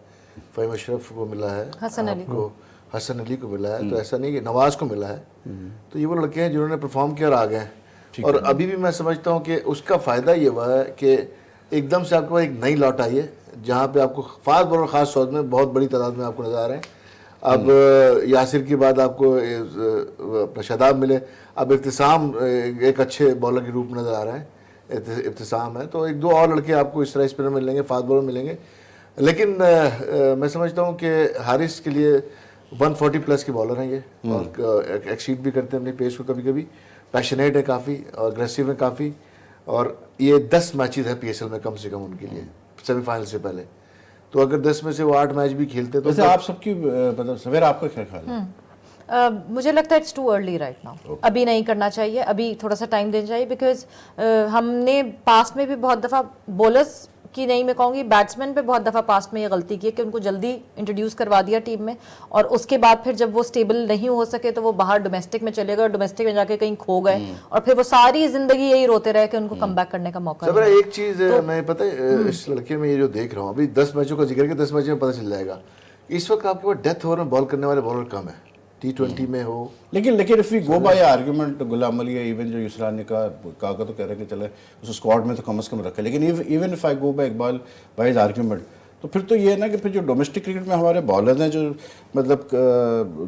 फ़हीम अशरफ को मिला है, हसन अली आपको हसन अली को मिला है, तो ऐसा नहीं कि नवाज को मिला है। तो ये वो लड़के हैं जिन्होंने परफॉर्म किया और आ गए हैं। और अभी भी मैं समझता हूँ कि उसका फ़ायदा ये हुआ है कि एकदम से आपके पास एक नई लौट आई है, जहाँ पे आपको फास्ट बॉलर ख़ास तौर में बहुत बड़ी तादाद में आपको नज़र आ रहे हैं। अब यासिर के बाद आपको अपना शादाब मिले, अब इब्तिसाम एक अच्छे बॉलर के रूप में नज़र आ रहे हैं, इब्तिसाम है, तो एक दो और लड़के आपको इस तरह स्पिनर मिलेंगे, फास्ट बॉलर मिलेंगे। लेकिन मैं समझता हूँ कि हारिस के लिए 140 प्लस के बॉलर हैं ये, और एक्सीड भी करते हैं अपनी पेस को, कभी कभी पैशनेट है काफ़ी और अग्रेसिव है काफ़ी, और ये 10 मैचेस है PSL में कम से कम उनके लिए सेमीफाइनल से पहले। तो अगर 10 में से वो 8 मैच भी खेलते तो वैसे आप सबकी मतलब सवेरा आपका क्या ख्याल है? मुझे लगता है it's too early right now, अभी नहीं करना चाहिए, अभी थोड़ा सा टाइम देना चाहिए, बिकॉज हमने पास्ट में भी बहुत दफ़ा बॉलर्स की नहीं, मैं कहूँगी बैट्समैन पे बहुत दफ़ा पास्ट में ये गलती की है कि उनको जल्दी इंट्रोड्यूस करवा दिया टीम में, और उसके बाद फिर जब वो स्टेबल नहीं हो सके तो वो बाहर डोमेस्टिक में चले गए, और डोमेस्टिक में जाके कहीं खो गए, और फिर वो सारी जिंदगी यही रोते रहे कि उनको कम बैक करने का मौका सब नहीं। एक चीज़ मैं पता है इस लड़के में ये जो देख रहा हूँ, अभी 10 मैचों का जिक्र किया, 10 मैचों में पता चल जाएगा। इस वक्त आपके पास डेथ ओवर में बॉल करने वाले बॉलर कम है, T20 में हो। लेकिन if we go by argument, Ghulam Ali या इवन जो युसरा ने कहा तो कह रहे हैं कि चले उस स्क्वाड में तो कम से कम रखे, लेकिन even if I go by Iqbal भाई आर्गुमेंट, तो फिर तो ये है ना कि फिर जो डोमेस्टिक क्रिकेट में हमारे बॉलर्स हैं जो मतलब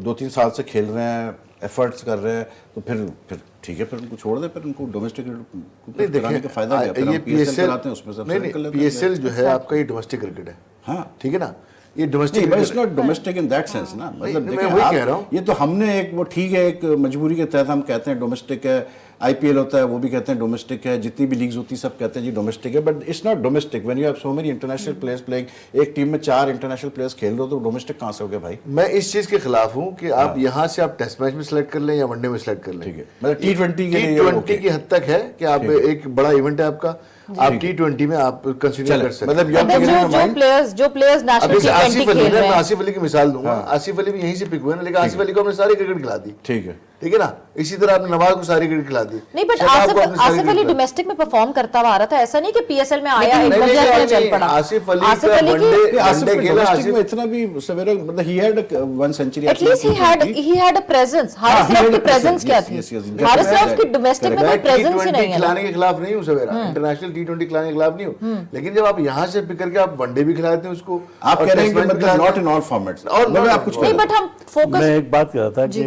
2-3 साल से खेल रहे हैं, एफर्ट्स कर रहे हैं, तो फिर ठीक है, फिर उनको छोड़ दे, फिर उनको डोमेस्टिक क्रिकेट कराने का फायदा क्या है? ये PSL कराते हैं उसमें सब PSL जो है आपका ये डोमेस्टिक क्रिकेट है, हाँ ठीक है ना, ये domestic it's not domestic in that sense ना, मतलब मैं देखिए वही कह रहा हूँ। ये तो हमने एक वो ठीक है, एक मजबूरी के तहत हम कहते हैं डोमेस्टिक है, IPL होता है वो भी कहते हैं डोमेस्टिक है, जितनी भी लीग्स होती है सब कहते हैं जी डोमेस्टिक है, but it's not domestic when you have so many international players playing. एक टीम में 4 इंटरनेशनल प्लेयर्स खेल रहे हो तो डोमेस्टिक कहाँ से हो गए भाई? मैं इस चीज के खिलाफ हूँ कि आप यहाँ से आप टेस्ट मैच में सेलेक्ट कर लें या वनडे में सेलेक्ट कर लें, ठीक है, मतलब T20 के लिए T20 की हद तक है कि आप एक बड़ा इवेंट है आपका, आप T20 में आप कंसीडर कर सकते हैं। मतलब जो प्लेयर्स नेशनल अभी आसिफ T20 अली, खेल रहे मैं हैं, आसिफ अली की मिसाल दूंगा, आसिफ अली भी यहीं से पिक हुए ना, लेकिन आसिफ अली को हमने सारी क्रिकेट खिला दी, ठीक है ना, इसी तरह आपने नवाज को सारी क्रिकेट खिला दी। नहीं, बट शहजाद को आपने सारी आसिफ अली क्रिकेट डोमेस्टिक में परफॉर्म करता हुआ आ रहा था, ऐसा नहीं कि PSL में आया नहीं, एक नहीं, बजे नहीं, चल पड़ा। आसिफ अली आसिफ का अली की वनडे आसिफ खेला, डोमेस्टिक आसिफ में इतना भी सवेरा मतलब he had 1 century, at least he had a presence. Haris Rauf की प्रेजेंस क्या थी? हारिस रऊफ की डोमेस्टिक में कोई प्रेजेंस ही नहीं है। खिलाने के खिलाफ नहीं हूँ सवेरा, इंटरनेशनल T20 खिलाने के खिलाफ नहीं हूँ, लेकिन जब आप यहाँ से पिक करके आप वनडे भी खिलाते हैं उसको, आप कह रहे हैं कि मतलब नॉट इन ऑल फॉर्मेट्स, और मैं आप कुछ नहीं, बट हम फोकस, मैं एक बात कह रहा था कि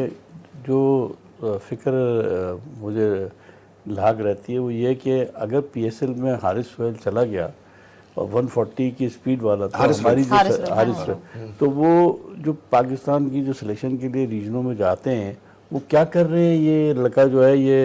जो फिक्र मुझे लाग रहती है वो ये कि अगर PSL में हारिस सोहेल चला गया और 140 की स्पीड वाला था हमारी हारिस, तो वो जो पाकिस्तान की जो सिलेक्शन के लिए रीजनों में जाते हैं वो क्या कर रहे हैं? ये लड़का जो है ये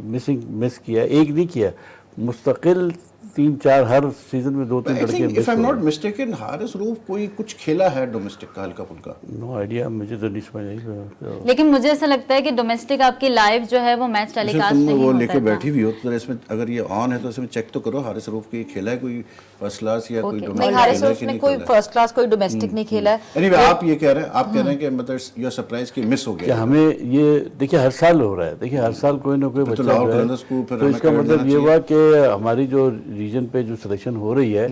मिस किया, एक नहीं किया, मुस्तकिल 3-4 हर सीजन में 2-3 लड़के miss if I am not mistaken Haris Rauf कोई कुछ खेला है डोमेस्टिक का हल्का फुल्का? नो आइडिया, मुझे तो नहीं समझ आई। लेकिन मुझे ऐसा लगता है कि डोमेस्टिक आपकी लाइव जो है वो मैच टेलीकास्ट तुम नहीं वो होता लेके था। बैठी भी हो तो इसमें अगर ये ऑन है तो इसमें चेक तो करो हारिस रऊफ की खेला है कोई फर्स्ट क्लास या कोई नहीं, डोमेस्टिक हारिस खेला है रऊफ कि ने नहीं कोई खेला है? फर्स्ट क्लास कोई डोमेस्टिक नहीं खेला है। एनीवे आप ये कह रहे हैं, आप कह रहे हैं कि मतलब यू आर सरप्राइज कि मिस हो कि गया। हमें ये देखिए हर साल हो रहा है, देखिए हर साल कोई ना कोई बच्चा लाहौर जो है, कलंदर्स को फिर तो हमें इसका credit मतलब देना ये हुआ कि हमारी जो रीजन पे जो सिलेक्शन हो रही है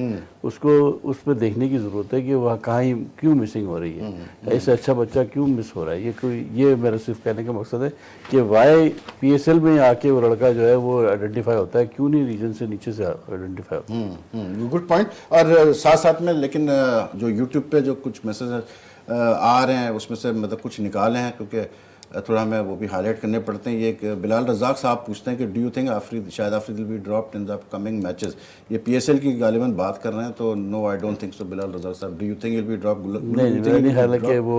उसको उस पर देखने की ज़रूरत है कि वह कहाँ ही क्यों मिसिंग हो रही है, ऐसे अच्छा बच्चा क्यों मिस हो रहा है। ये मेरा सिर्फ कहने का मकसद है कि वाई PSL में आके वो लड़का जो है वो आइडेंटिफाई होता है, क्यों नहीं रीजन से नीचे से आइडेंटिफाई होता है। Good point. और साथ साथ में लेकिन जो यूट्यूब पे जो कुछ मैसेज आ रहे हैं उसमें से मतलब कुछ निकाले हैं, क्योंकि थोड़ा हमें वो भी हाईलाइट करने पड़ते हैं। ये एक बिलाल रज़ाक साहब पूछते हैं कि डू यू थिंक शायद Afridi will be dropped in the upcoming matches. ये PSL की गालिबन बात कर रहे हैं, तो no I don't think so. Bilal Razzaq साहब, do you think will be drop? नहीं, हालांकि वो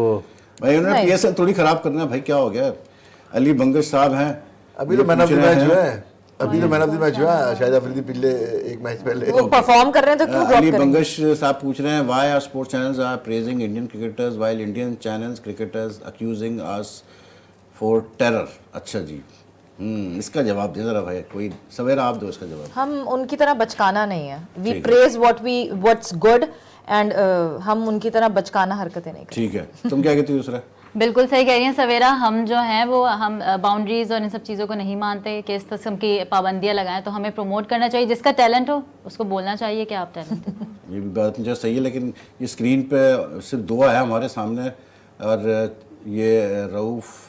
भाई उन्होंने PSL थोड़ी खराब करना है भाई, क्या हो गया? अली बंगश साहब हैं, अभी तो मैन ऑफ द मैच हुआ है, अभी तो मैन ऑफ द मैच हुआ है शाहिद अफरीदी पिछले एक मैच पहले वो परफॉर्म कर रहे हैं तो क्यों ड्रॉप अली करेंगे? बंगश साहब पूछ रहे हैं why are sports channels are praising Indian cricketers while Indian channels cricketers accusing us for terror. अच्छा जी, इसका जवाब दे जरा भाई, कोई सवेरा आप दो इसका जवाब। हम उनकी तरह बचकाना नहीं है। We praise what's good and हम उनकी तरह बचकाना हरकतें नहीं करते। ठीक है, तुम क्या कहती हो दूसरा? बिल्कुल सही कह रही हैं सवेरा। हम जो हैं वो हम बाउंड्रीज और इन सब चीज़ों को नहीं मानते कि इस किस्म की पाबंदियां लगाएं। तो हमें प्रमोट करना चाहिए, जिसका टैलेंट हो उसको बोलना चाहिए कि आप टैलेंट हैं। ये भी बात मुझे सही है, लेकिन ये स्क्रीन पे सिर्फ 2 आया हमारे सामने, और ये रऊफ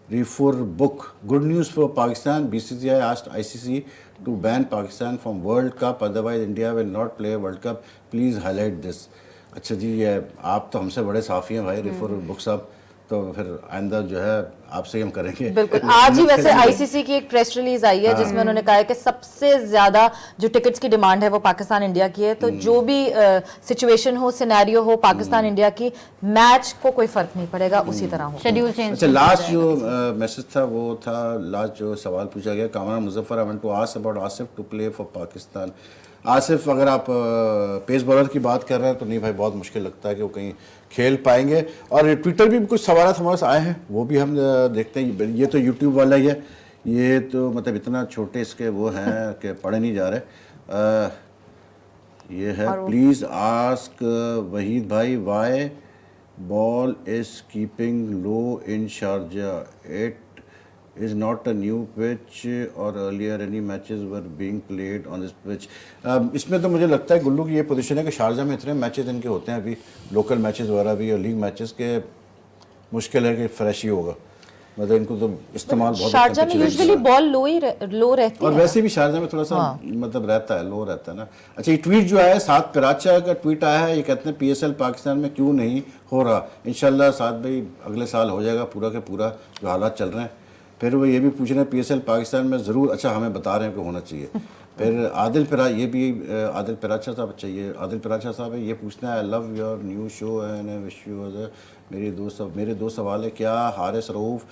रिफुर बुक good news for Pakistan, BCCI asked ICC to ban Pakistan from World Cup, otherwise India will not play World Cup, please highlight this। अच्छा जी, ये आप तो हमसे बड़े साफ़ी हैं भाई रिफुर बुक साहब, तो फिर आइंदा जो है आपसे ही हम करेंगे। बिल्कुल। आज ही वैसे ICC की एक प्रेस रिलीज आई है जिसमें उन्होंने कहा है कि सबसे ज्यादा जो टिकट्स की डिमांड है वो पाकिस्तान इंडिया की है। तो जो भी सिचुएशन हो, सिनेरियो हो पाकिस्तान इंडिया की, मैच को कोई फर्क नहीं पड़ेगा, उसी तरह हो। Schedule change. अच्छा, लास्ट जो मैसेज था वो था, लास्ट जो सवाल पूछा गया, Kamran Muzaffar, I want to ask about Asif to play for Pakistan. Asif, अगर आप पेस बॉलर की बात कर रहे हैं तो नहीं भाई, बहुत मुश्किल लगता है कि वो कहीं खेल पाएंगे। और ट्विटर भी कुछ सवाल हमारे पास आए हैं, वो भी हम देखते हैं। ये तो यूट्यूब वाला ही है, ये तो मतलब इतना छोटे इसके वो हैं कि पढ़े नहीं जा रहे। ये है, प्लीज़ आस्क वहीद भाई why ball is keeping low in Sharjah, it is not a new pitch or earlier any matches were being played on this pitch। इसमें तो मुझे लगता है गुल्लू की ये पोजीशन है कि शारजा में इतने मैचेस इनके होते हैं अभी, लोकल मैचेस वगैरह भी और लीग मैचेस के, मुश्किल है कि फ्रेश ही होगा। मतलब इनको तो इस्तेमाल बहुत शारजा में यूजुअली बॉल लो रहती और है, वैसे भी शारजा में थोड़ा सा मतलब रहता है, लो रहता है ना। अच्छा, ये ट्वीट जो है साद पिराचा का ट्वीट आया है, ये कहते हैं PSL पाकिस्तान में क्यों नहीं हो रहा। इंशाल्लाह साद भाई अगले साल हो जाएगा पूरा के पूरा, जो हालात चल रहे हैं। फिर वो ये भी पूछ रहे हैं PSL पाकिस्तान में ज़रूर, अच्छा हमें बता रहे हैं कि होना चाहिए। फिर आदिल पिराचा साहब, अच्छा ये आदिल पिराचा साहब है, ये पूछते हैं I love your new show and I wish you मेरे दो सवाल है, क्या हारिस रऊफ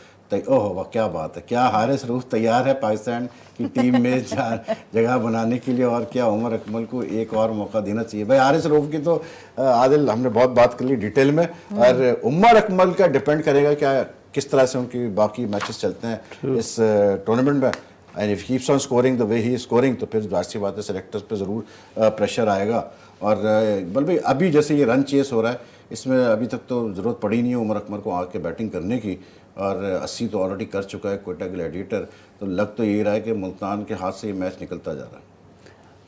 ओह वाह क्या बात है, क्या हारिस रऊफ तैयार है पाकिस्तान की टीम में जगह बनाने के लिए, और क्या उमर अकमल को एक और मौका देना चाहिए? भाई हारिस रऊफ की तो आदिल हमने बहुत बात कर ली डिटेल में, और उमर अकमल का डिपेंड करेगा क्या किस तरह से उनकी बाकी मैचेस चलते हैं इस टूर्नामेंट में। And if keeps on scoring the way he is scoring, तो फिर जाहिर सी बात है सेलेक्टर्स पे ज़रूर प्रेशर आएगा। और बल भाई अभी जैसे ये रन चेस हो रहा है, इसमें अभी तक तो ज़रूरत पड़ी नहीं है उमर अकमल को आके बैटिंग करने की, और 80 तो ऑलरेडी कर चुका है कोयटा ग्लैडिएटर। तो लग तो यही रहा है कि मुल्तान के हाथ से ये मैच निकलता जा रहा है।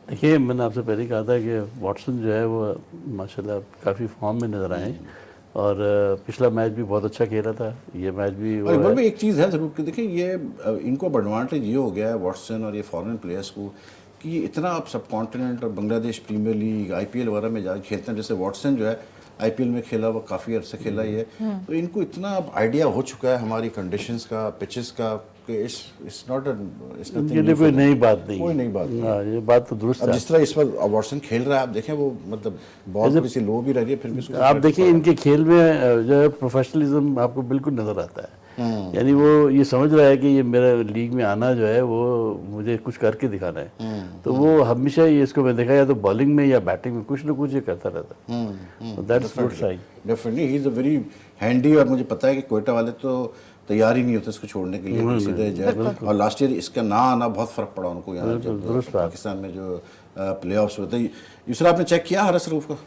देखिए, मैंने आपसे पहले कहा था कि वाटसन जो है वो माशाल्लाह काफ़ी फॉर्म में नज़र आए, और पिछला मैच भी बहुत अच्छा खेला था, ये मैच भी। और इकबाल भाई एक चीज़ है ज़रूर कि देखिए, ये इनको अब एडवांटेज ये हो गया है वाटसन और ये फॉरेन प्लेयर्स को, कि इतना अब सब कॉन्टिनेंट और बांग्लादेश प्रीमियर लीग IPL वगैरह में जाकर खेलते हैं। जैसे वाटसन जो है IPL में खेला, वो काफ़ी अर्से खेला ही है, तो इनको इतना अब आइडिया हो चुका है हमारी कंडीशंस का, पिचेस का, कि इट्स नॉट ये कोई नई बात नहीं, कोई नई बात नहीं। हाँ, ये बात तो दुरुस्त है। जिस तरह इस पर वाटसन खेल रहा है, आप देखें वो मतलब बॉल थोड़ी सी लो भी रह रही है, फिर भी उसको आप देखिए इनके खेल में जो है प्रोफेशनलिज्म आपको बिल्कुल नज़र आता है। यानी वो ये समझ रहा है कि ये मेरा लीग में आना जो है वो मुझे कुछ करके दिखाना है, तो वो हमेशा ये इसको मैं देखा या तो बॉलिंग में या बैटिंग में कुछ ना कुछ ये करता रहता है। That's good sign, definitely he is a very handy. और मुझे पता है कि कोयटा वाले तो तैयार ही नहीं होते इसको छोड़ने के लिए सीधे जाए, और लास्ट ईयर इसका ना आना बहुत फ़र्क पड़ा उनको यहाँ जब पाकिस्तान में जो प्ले ऑफ्स होते हैं। दूसरा आपने चेक किया हारिस रऊफ का?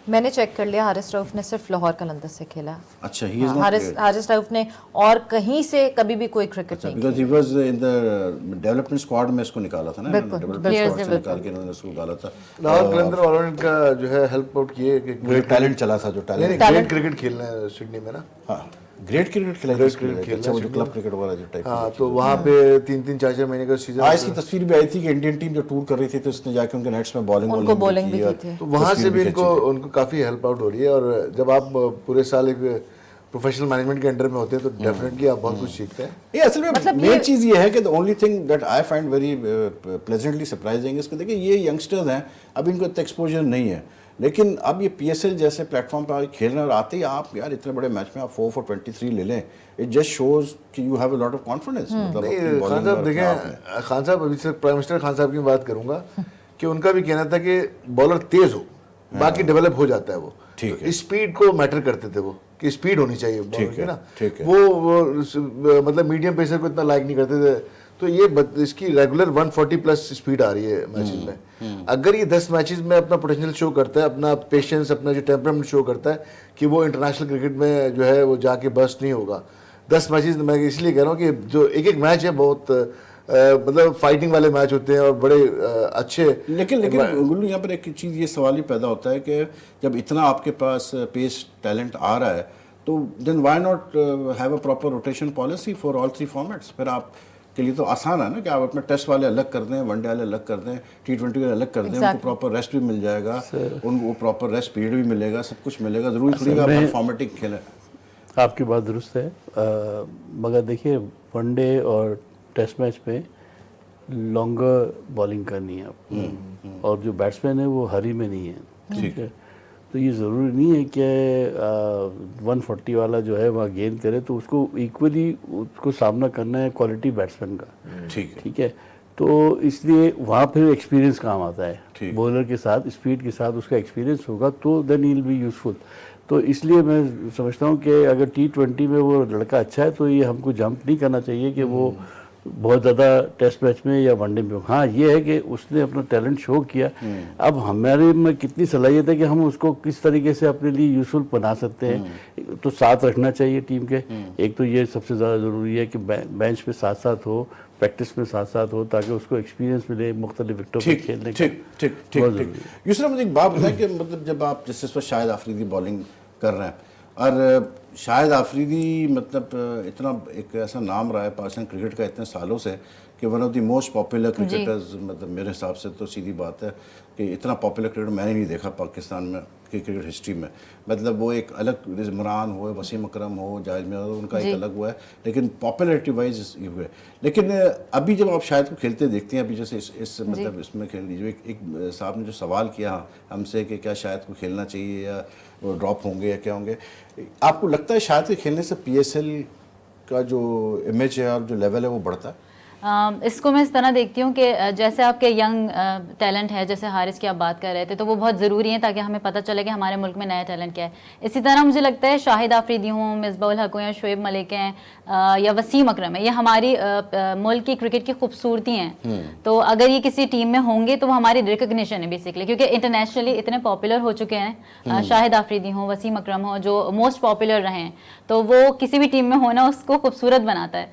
मैंने चेक कर लिया, हारिस रऊफ ने सिर्फ लाहौर कलंदर से खेला। अच्छा, ही इज हाँ, नॉट हारिस रऊफ ने और कहीं से कभी भी कोई क्रिकेट नहीं because he was in the development squad में इसको निकाला था ना, बिल्कुल, डेवलपमेंट स्क्वाड से निकाल के इन्होंने इसको डाला था। लाहौर कलंदर वालों का जो है हेल्प आउट किए कि ग्रेट टैलेंट चला था, जो टैलेंट ग्रेट क्रिकेट खेलना है सिडनी में ना। हाँ, ग्रेट क्रिकेट खेला, Great cricket खेला अच्छा, वो जो क्लब क्रिकेट वाला जो टाइप। हाँ, तो वहाँ पे 3-3 4-4 महीने का सीजन। हाँ, इसकी तस्वीर भी आई थी कि इंडियन टीम जो टूर कर रही थी तो उसने जाके उनके नेट्स में बॉलिंग उनको bowling भी की थी। तो वहाँ से भी उनको काफ़ी हेल्प आउट हो रही है। और जब आप पूरे साल एक प्रोफेशनल मैनेजमेंट के अंडर में होते हैं तो डेफिनेटली आप बहुत कुछ सीखते हैं। ये असल में मतलब मेन चीज़ ये है कि the only thing that I find very pleasantly surprising इसके, देखिए ये यंगस्टर्स हैं, अब इनको इतना एक्सपोजर नहीं है, लेकिन अब ये PSL जैसे प्लेटफॉर्म पर आके खेल रहे हैं और आते ही आप यार इतने बड़े मैच में आप 4 for 23 ले लें, इट जस्ट शोज कि you have a lot of confidence. मतलब नहीं, खान साहब देखें, खान साहब अभी से प्राइम मिनिस्टर खान साहब की बात करूंगा कि उनका भी कहना था कि बॉलर तेज हो, बाकी डेवलप हो जाता है वो। ठीक है। स्पीड को मैटर करते थे वो कि स्पीड होनी चाहिए बॉलर की ना। ठीक है। वो मतलब मीडियम पेसर को इतना लाइक नहीं करते थे। तो ये इसकी रेगुलर 140 प्लस स्पीड आ रही है मैचेस में। अगर ये 10 मैचेस में अपना पोटेंशियल शो करता है, अपना पेशेंस, अपना जो टेम्परामेंट शो करता है कि वो इंटरनेशनल क्रिकेट में जो है वो जाके बस्ट नहीं होगा। 10 मैचेस मैं इसलिए कह रहा हूँ कि जो एक एक मैच है बहुत मतलब फाइटिंग वाले मैच होते हैं और बड़े अच्छे। लेकिन गुल्लू, यहाँ पर एक चीज़ ये सवाल ही पैदा होता है कि जब इतना आपके पास पेस टैलेंट आ रहा है तो then why not have a proper rotation policy for all 3 formats. फिर आप के लिए तो आसान है ना कि आप अपने टेस्ट वाले अलग कर दें, वनडे वाले अलग कर दें, T20 वाले अलग कर दें, उनको प्रॉपर रेस्ट भी मिल जाएगा, उनको प्रॉपर रेस्ट पीरियड भी मिलेगा, सब कुछ मिलेगा, ज़रूरी थोड़ी आप फॉर्मेटिंग खेलें। आपकी बात दुरुस्त है, मगर देखिए वनडे और टेस्ट मैच में लॉन्गर बॉलिंग करनी है आपको, और जो बैट्समैन है वो हरी में नहीं है, ठीक है। तो ये ज़रूरी नहीं है कि 140 वाला जो है वहाँ गेंद करे तो उसको इक्वली उसको सामना करना है क्वालिटी बैट्समैन का, ठीक है। तो इसलिए वहाँ फिर एक्सपीरियंस काम आता है, बॉलर के साथ स्पीड के साथ उसका एक्सपीरियंस होगा तो then he will be useful. तो इसलिए मैं समझता हूँ कि अगर T20 में वो लड़का अच्छा है तो ये हमको जंप नहीं करना चाहिए कि वो बहुत ज़्यादा टेस्ट मैच में या वनडे में। हाँ, ये है कि उसने अपना टैलेंट शो किया, अब हमारे में कितनी सलाहियत है कि हम उसको किस तरीके से अपने लिए यूजफुल बना सकते हैं। तो साथ रखना चाहिए टीम के, एक तो ये सबसे ज़्यादा ज़रूरी है कि बेंच पे साथ साथ हो, प्रैक्टिस में साथ साथ हो, ताकि उसको एक्सपीरियंस मिले मुख्तलिफ विकेटों पर खेलने का। ठीक। यूसरा, मुझे एक बात बताएं कि मतलब जब आप जैसे इस पर शाहिद आफरीदी बॉलिंग कर रहे हैं और शाहिद आफरीदी मतलब इतना एक ऐसा नाम रहा है पाकिस्तान क्रिकेट का इतने सालों से कि one of the most popular cricketers, मतलब मेरे हिसाब से तो सीधी बात है कि इतना पॉपुलर क्रिकेटर मैंने नहीं देखा पाकिस्तान में की क्रिकेट हिस्ट्री में। मतलब वो एक अलग, इमरान हो, वसीम अकरम हो, जाहिद मियां, उनका एक अलग हुआ है, लेकिन पॉपुलरिटी वाइज ये हुआ है। लेकिन अभी जब आप शाहिद को खेलते देखते हैं, अभी जैसे इस मतलब इसमें खेल लीजिए, एक साहब ने जो सवाल किया हमसे कि क्या शाहिद को खेलना चाहिए या वो ड्रॉप होंगे या क्या होंगे, आपको लगता है शाहिद के खेलने से PSL का जो इमेज है और जो लेवल है वो बढ़ता है? इसको मैं इस तरह देखती हूँ कि जैसे आपके यंग टैलेंट है, जैसे हारिस की आप बात कर रहे थे, तो वो बहुत ज़रूरी है ताकि हमें पता चले कि हमारे मुल्क में नया टैलेंट क्या है। इसी तरह मुझे लगता है शाहिद आफरीदी हों, मिसबाह-उल हक हों या शोएब मलिक हैं या वसीम अकरम है, ये हमारी मुल्क की क्रिकेट की खूबसूरती हैं। तो अगर ये किसी टीम में होंगे तो वो हमारी रिकग्निशन है बेसिकली, क्योंकि इंटरनेशनली इतने पॉपुलर हो चुके हैं। शाहिद आफरीदी हों, वसीम अकरम हो, जो मोस्ट पॉपुलर रहे हैं, तो वो किसी भी टीम में होना उसको खूबसूरत बनाता है।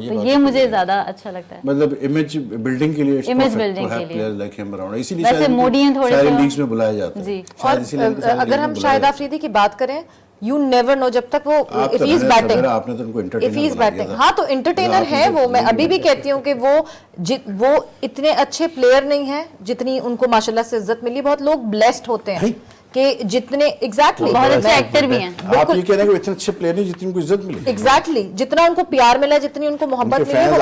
तो ये मुझे ज़्यादा अच्छा लगता है, मतलब इमेज बिल्डिंग के लिए, इमेज बिल्डिंग के लिए लाइक हिम अराउंड, इसीलिए वैसे मोडी हैं थोड़े सारे से लीग्स में बुलाया जाता है जी। और अगर हम शाहिद आफरीदी की बात करें, यू नेवर नो जब तक वो इफ ही इज बैटिंग, आपने तो उनको entertainer if he is batting, हाँ तो एंटरटेनर है वो। मैं अभी भी कहती हूँ कि वो इतने अच्छे प्लेयर नहीं है जितनी उनको माशाल्लाह से इज्जत मिली। बहुत लोग ब्लेस्ड होते हैं कि जितने एग्जैक्टली बहुत अच्छे एक्टर भी हैं। आप ये कह रहे हैं कि इतने अच्छे प्लेयर नहीं जितनी उनको इज्जत मिली। एग्जैक्टली, जितना उनको प्यार मिला, जितनी उनको मोहब्बत मिली, वो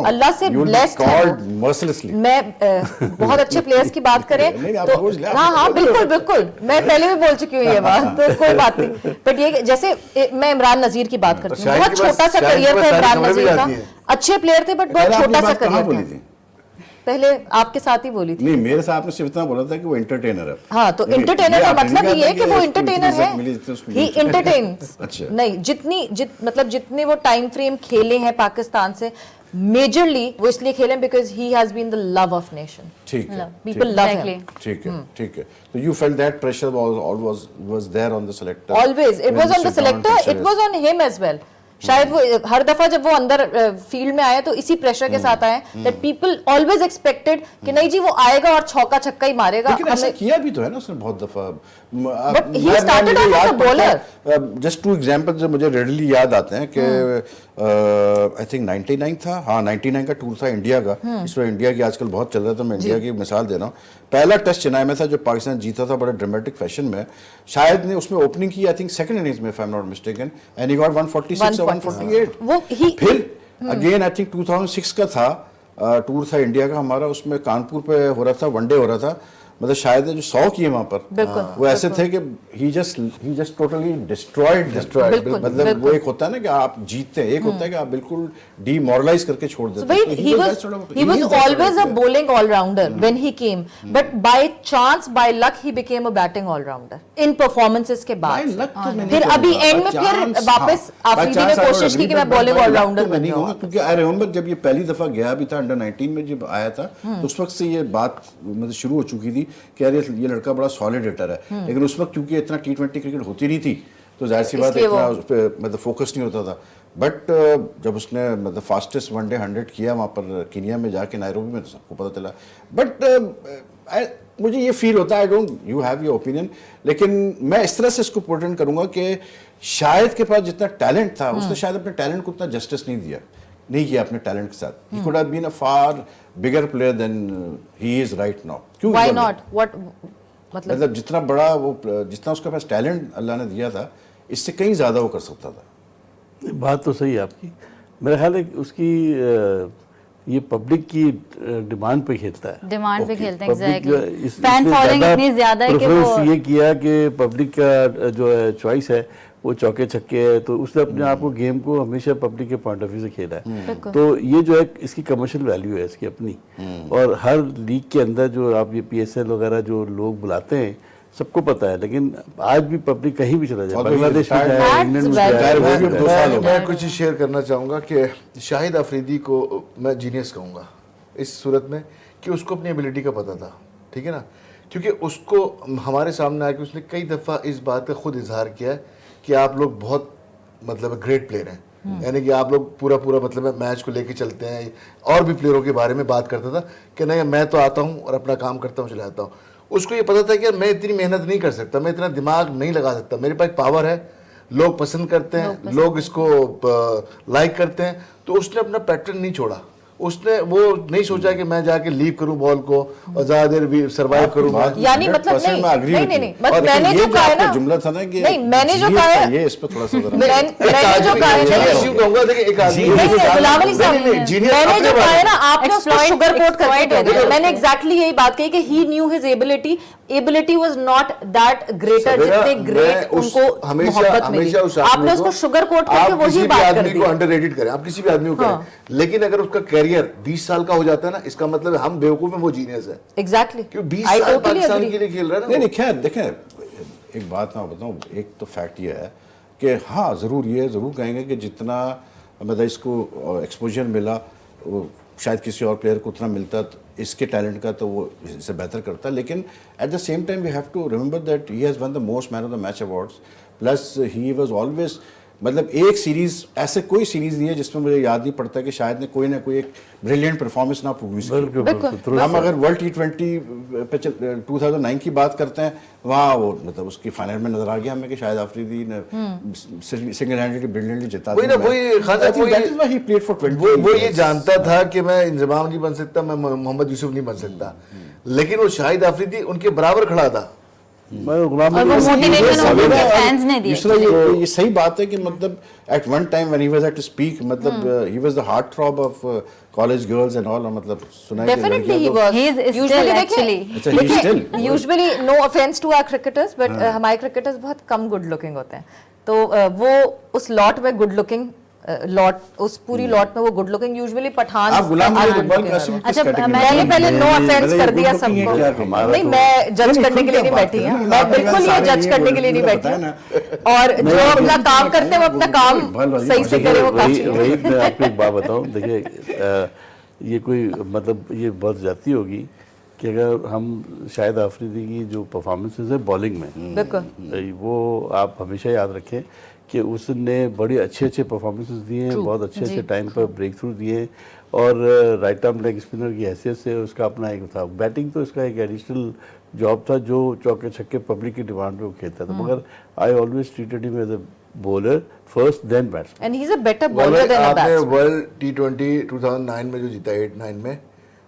अल्लाह से ब्लेस्ड है। मैं बहुत अच्छे प्लेयर्स की बात करें तो हाँ बिल्कुल मैं पहले भी बोल चुकी हूँ ये बात, तो कोई बात नहीं। बट ये जैसे मैं इमरान नजीर की बात करती हूँ, बहुत छोटा सा करियर था इमरान नजीर का, अच्छे प्लेयर थे बट बहुत छोटा सा करियर था। पहले आपके साथ ही बोली थी। नहीं, मेरे साथ में सिर्फ इतना बोला था कि वो एंटरटेनर है। हाँ, तो एंटरटेनर का मतलब ये है कि वो एंटरटेनर है, ही एंटरटेन्स। अच्छा। नहीं, मतलब जितने वो टाइम फ्रेम खेले हैं पाकिस्तान से, मेजरली वो इसलिए खेले because he has been the love of nation, ठीक है, पीपल लव Exactly. हिम ठीक है, ठीक है. So you felt that pressure was there on the selector. always. It when was the on the sit-down selector, picture it is- was on him as well. शायद वो हर दफा जब वो अंदर फील्ड में आया तो इसी प्रेशर के साथ आए दैट पीपल ऑलवेज एक्सपेक्टेड कि नहीं जी वो आएगा और चौका छक्का ही मारेगा. लेकिन ऐसा किया भी तो है ना उसने बहुत दफा. But he started off as a bowler. Just to examples जो मुझे रेडली याद आते हैं कि आई थिंक 99 था, हाँ 99 का टूर था इंडिया का. इसमें इंडिया की आजकल बहुत चल रहा था, मैं इंडिया की मिसाल दे रहा हूँ. पहला टेस्ट चेन्नई में था जो पाकिस्तान जीता था बड़े ड्रामेटिक फैशन में. शायद ने उसमें ओपनिंग की आई थिंक सेकंड इनिंग्स में, if I am not mistaken, and he got 146 or 148. वो he फिर अगेन आई थिंक 2006 का था टूर था इंडिया का हमारा, उसमें कानपुर पे हो रहा था, वनडे हो रहा था. मतलब शायद जो 100 किए वहां पर, बिल्कुल, वो ऐसे थे कि ही जस्ट टोटली डिस्ट्रॉयड. बिल्कुल, मतलब वो बिल्कुल. एक होता है ना कि आप जीतते हैं, एक होता है कि आप बिल्कुल डीमोरलाइज करके छोड़ देते भाई हैं. he was always a bowling all rounder when he came, but by chance by luck he became a batting all rounder in performances के बाद. फिर अभी एंड में फिर वापस आफरीदी ने कोशिश की कि मैं बॉलिंग ऑल राउंडर बन जाऊंगा. क्योंकि आई रिमेंबर जब ये पहली दफा गया भी था अंडर 19 में जब आया था, तो उस वक्त से ये बात मतलब शुरू हो चुकी थी कि यार ये लड़का बड़ा सॉलिड हिटर है. लेकिन उस वक्त क्योंकि इतना T20 क्रिकेट होती नहीं थी तो जाहिर सी बात है इतना उस पर मतलब फोकस नहीं होता था. बट जब उसने मतलब फास्टेस्ट वनडे 100 किया वहाँ पर कीनिया में जाके, नायरोबी में, तो सबको पता चला. बट मुझे ये फील होता है, I don't, you have your opinion, लेकिन मैं इस तरह से इसको प्रेजेंट करूंगा कि शायद के पास जितना टैलेंट था उसने शायद अपने टैलेंट को उतना जस्टिस नहीं किया अपने टैलेंट के साथ. He could have been a far bigger player than he is right now. क्यों? Why not? What मतलब जितना बड़ा वो, जितना उसके पास टैलेंट अल्लाह ने दिया था, इससे कहीं ज्यादा वो कर सकता था. बात तो सही है आपकी. मेरा ख्याल है कि उसकी ये पब्लिक की डिमांड पे खेलता है. डिमांड पे Okay. खेलते हैं पब्लिक एग्जैक्टली. फैन फॉलोइंग इतनी ज्यादा है कि वो प्रेफरेंस ये किया कि पब्लिक का जो है चॉइस है वो चौके छक्के है, तो उसने अपने आप को गेम को हमेशा पब्लिक के पॉइंट ऑफ व्यू से खेला है. तो ये जो है इसकी कमर्शियल वैल्यू है इसकी अपनी. और हर लीग के अंदर जो आप ये PSL वगैरह जो लोग बुलाते हैं सबको पता है, लेकिन आज भी पब्लिक कहीं भी चला जाए, और बांग्लादेश में retired- जाए, इंग्लैंड में That's जाए, वो भी अब 2 साल हो गए. मैं कुछ शेयर करना चाहूँगा कि शाहिद अफरीदी को मैं जीनियस कहूँगा इस सूरत में कि उसको अपनी एबिलिटी का पता था. ठीक है ना, क्योंकि उसको हमारे सामने आके उसने कई दफ़ा इस बात का खुद इजहार किया है कि आप लोग बहुत मतलब ग्रेट प्लेयर हैं. यानी कि आप लोग पूरा मतलब मैच को लेके चलते हैं. और भी प्लेयरों के बारे में बात करता था कि नहीं मैं तो आता हूँ और अपना काम करता हूँ, चला जाता हूँ. उसको ये पता था कि यार मैं इतनी मेहनत नहीं कर सकता, मैं इतना दिमाग नहीं लगा सकता, मेरे पास पावर है, लोग पसंद करते हैं, लोग इसको लाइक करते हैं. तो उसने अपना पैटर्न नहीं छोड़ा. उसने वो नहीं सोचा कि मैं जाके लीव करूं बॉल को और ज्यादा देर भी सरवाइव करूं. यानी मतलब 100% मैं agree with you. नहीं बट और मैंने ये जो कहा है आपका ना, जुमला था ना कि नहीं मैंने जो genius कहा था, है ये इस पे थोड़ा सा जरा मैंने जो कहा है नहीं कहूंगा. देखिए एक आदमी गुलाम अली साहब, genius मैंने अपने जो कहा है ना बारे आपने उसको Exploit- शुगर कोट करके exploit कह दिया. देखो, मैंने एग्जैक्टली यही बात कही कि he knew his ability was not that greater, Savera, जितने ग्रेट मैं उस- उनको हमेशा मोहब्बत मिली. हमेशा उस आदमी आपने उसको शुगर कोट करके आप वही किसी भी बात कर आदमी दी. को अंडररेटेड करें, आप किसी भी आदमी को हाँ. करें, लेकिन अगर उसका कैरियर 20 साल का हो जाता है ना, इसका मतलब है हम बेवकूफ हैं, वो जीनियस है. एग्जैक्टली क्यों 20 आई साल टोटली पाकिस्तान एग्री. के लिए खेल रहा है नहीं ना. नहीं खैर देखें, एक बात मैं बताऊं, एक तो फैक्ट ये है कि हाँ ज़रूर कहेंगे कि जितना मतलब इसको एक्सपोजर मिला वो शायद किसी और प्लेयर को उतना मिलता तो इसके टैलेंट का तो वो इससे बेहतर करता. लेकिन at the same time we have to remember that he has won the most man of the match awards, plus he was always, मतलब एक सीरीज ऐसे कोई सीरीज नहीं है जिसमें मुझे याद नहीं पड़ता कि शायद ने कोई ना कोई एक ब्रिलियंट परफॉर्मेंस ना प्रोड्यूस की. बिल्कुल. हम अगर वर्ल्ड T20 पे 2009 की बात करते हैं, वहाँ वो मतलब उसकी फाइनल में नजर आ गया हमें कि शायद अफरीदी ने सिंगल हैंडेडली ब्रिलियंटली जिता वही ना, वही खान साहब, वही- ही प्लेड फॉर 20 वो ये जानता था कि मैं इंजमाम नहीं बन सकता, मैं मोहम्मद यूसुफ नहीं बन सकता, लेकिन वो शाहिद अफरीदी उनके बराबर खड़ा था. मैं गुलाम और वो अली- motivation ये- उनके fans ने दिए. दूसरा ये सही बात है कि मतलब at one time when he was at to speak, मतलब he was the heart throb of college girls and all. मतलब सुना है कि Definitely he लड़कियां तो- was. He is still Usually actually. अच्छा, he is still. Usually no offense to our cricketers, but हमारे cricketers बहुत कम good looking होते हैं. तो वो उस लॉट में good looking लॉट, उस पूरी लॉट में वो गुड लुकिंग, यूजुअली पठान आप गुलाम आज अली good इकबाल looking कासिम है। किस अच्छा, category में मैंने हैं? पहले नो ऑफेंस मतलब कर ये दिया good looking है सबको। क्या हमारा नहीं, तो- मैं जज नहीं, करने के लिए नहीं बात बैठी करें हूँ, ना, मैं आप बिल्कुल ये सारे जज ये करने के लिए नहीं बोलते बैठी हैं हूँ। ना। और जो मैं अपना ये काम करते हैं वो अपना काम सही से करें, वो काफी है। वही मैं आपको एक बात बताऊं, देखिए ये कोई मतलब ये बहुत ज्यादती होगी कि अगर हम शायद आफरीदी की जो परफॉर्मेंसेज है बॉलिंग में, बिल्कुल वो आप हमेशा याद रखें कि उसने बड़े अच्छे अच्छे परफॉर्मेंसेस दिए हैं, बहुत अच्छे अच्छे टाइम पर ब्रेक थ्रू दिए हैं, और राइट आर्म लेग स्पिनर की हैसियत से उसका अपना एक था। बैटिंग तो इसका एक एडिशनल जॉब था जो चौके छक्के पब्लिक की डिमांड पे वो खेलता था, मगर I always treated him as a bowler first then batsman. And he is a better bowler than a आपने बैट्समैन। वर्ल्ड T20 2009 में जो जीता 8-9 में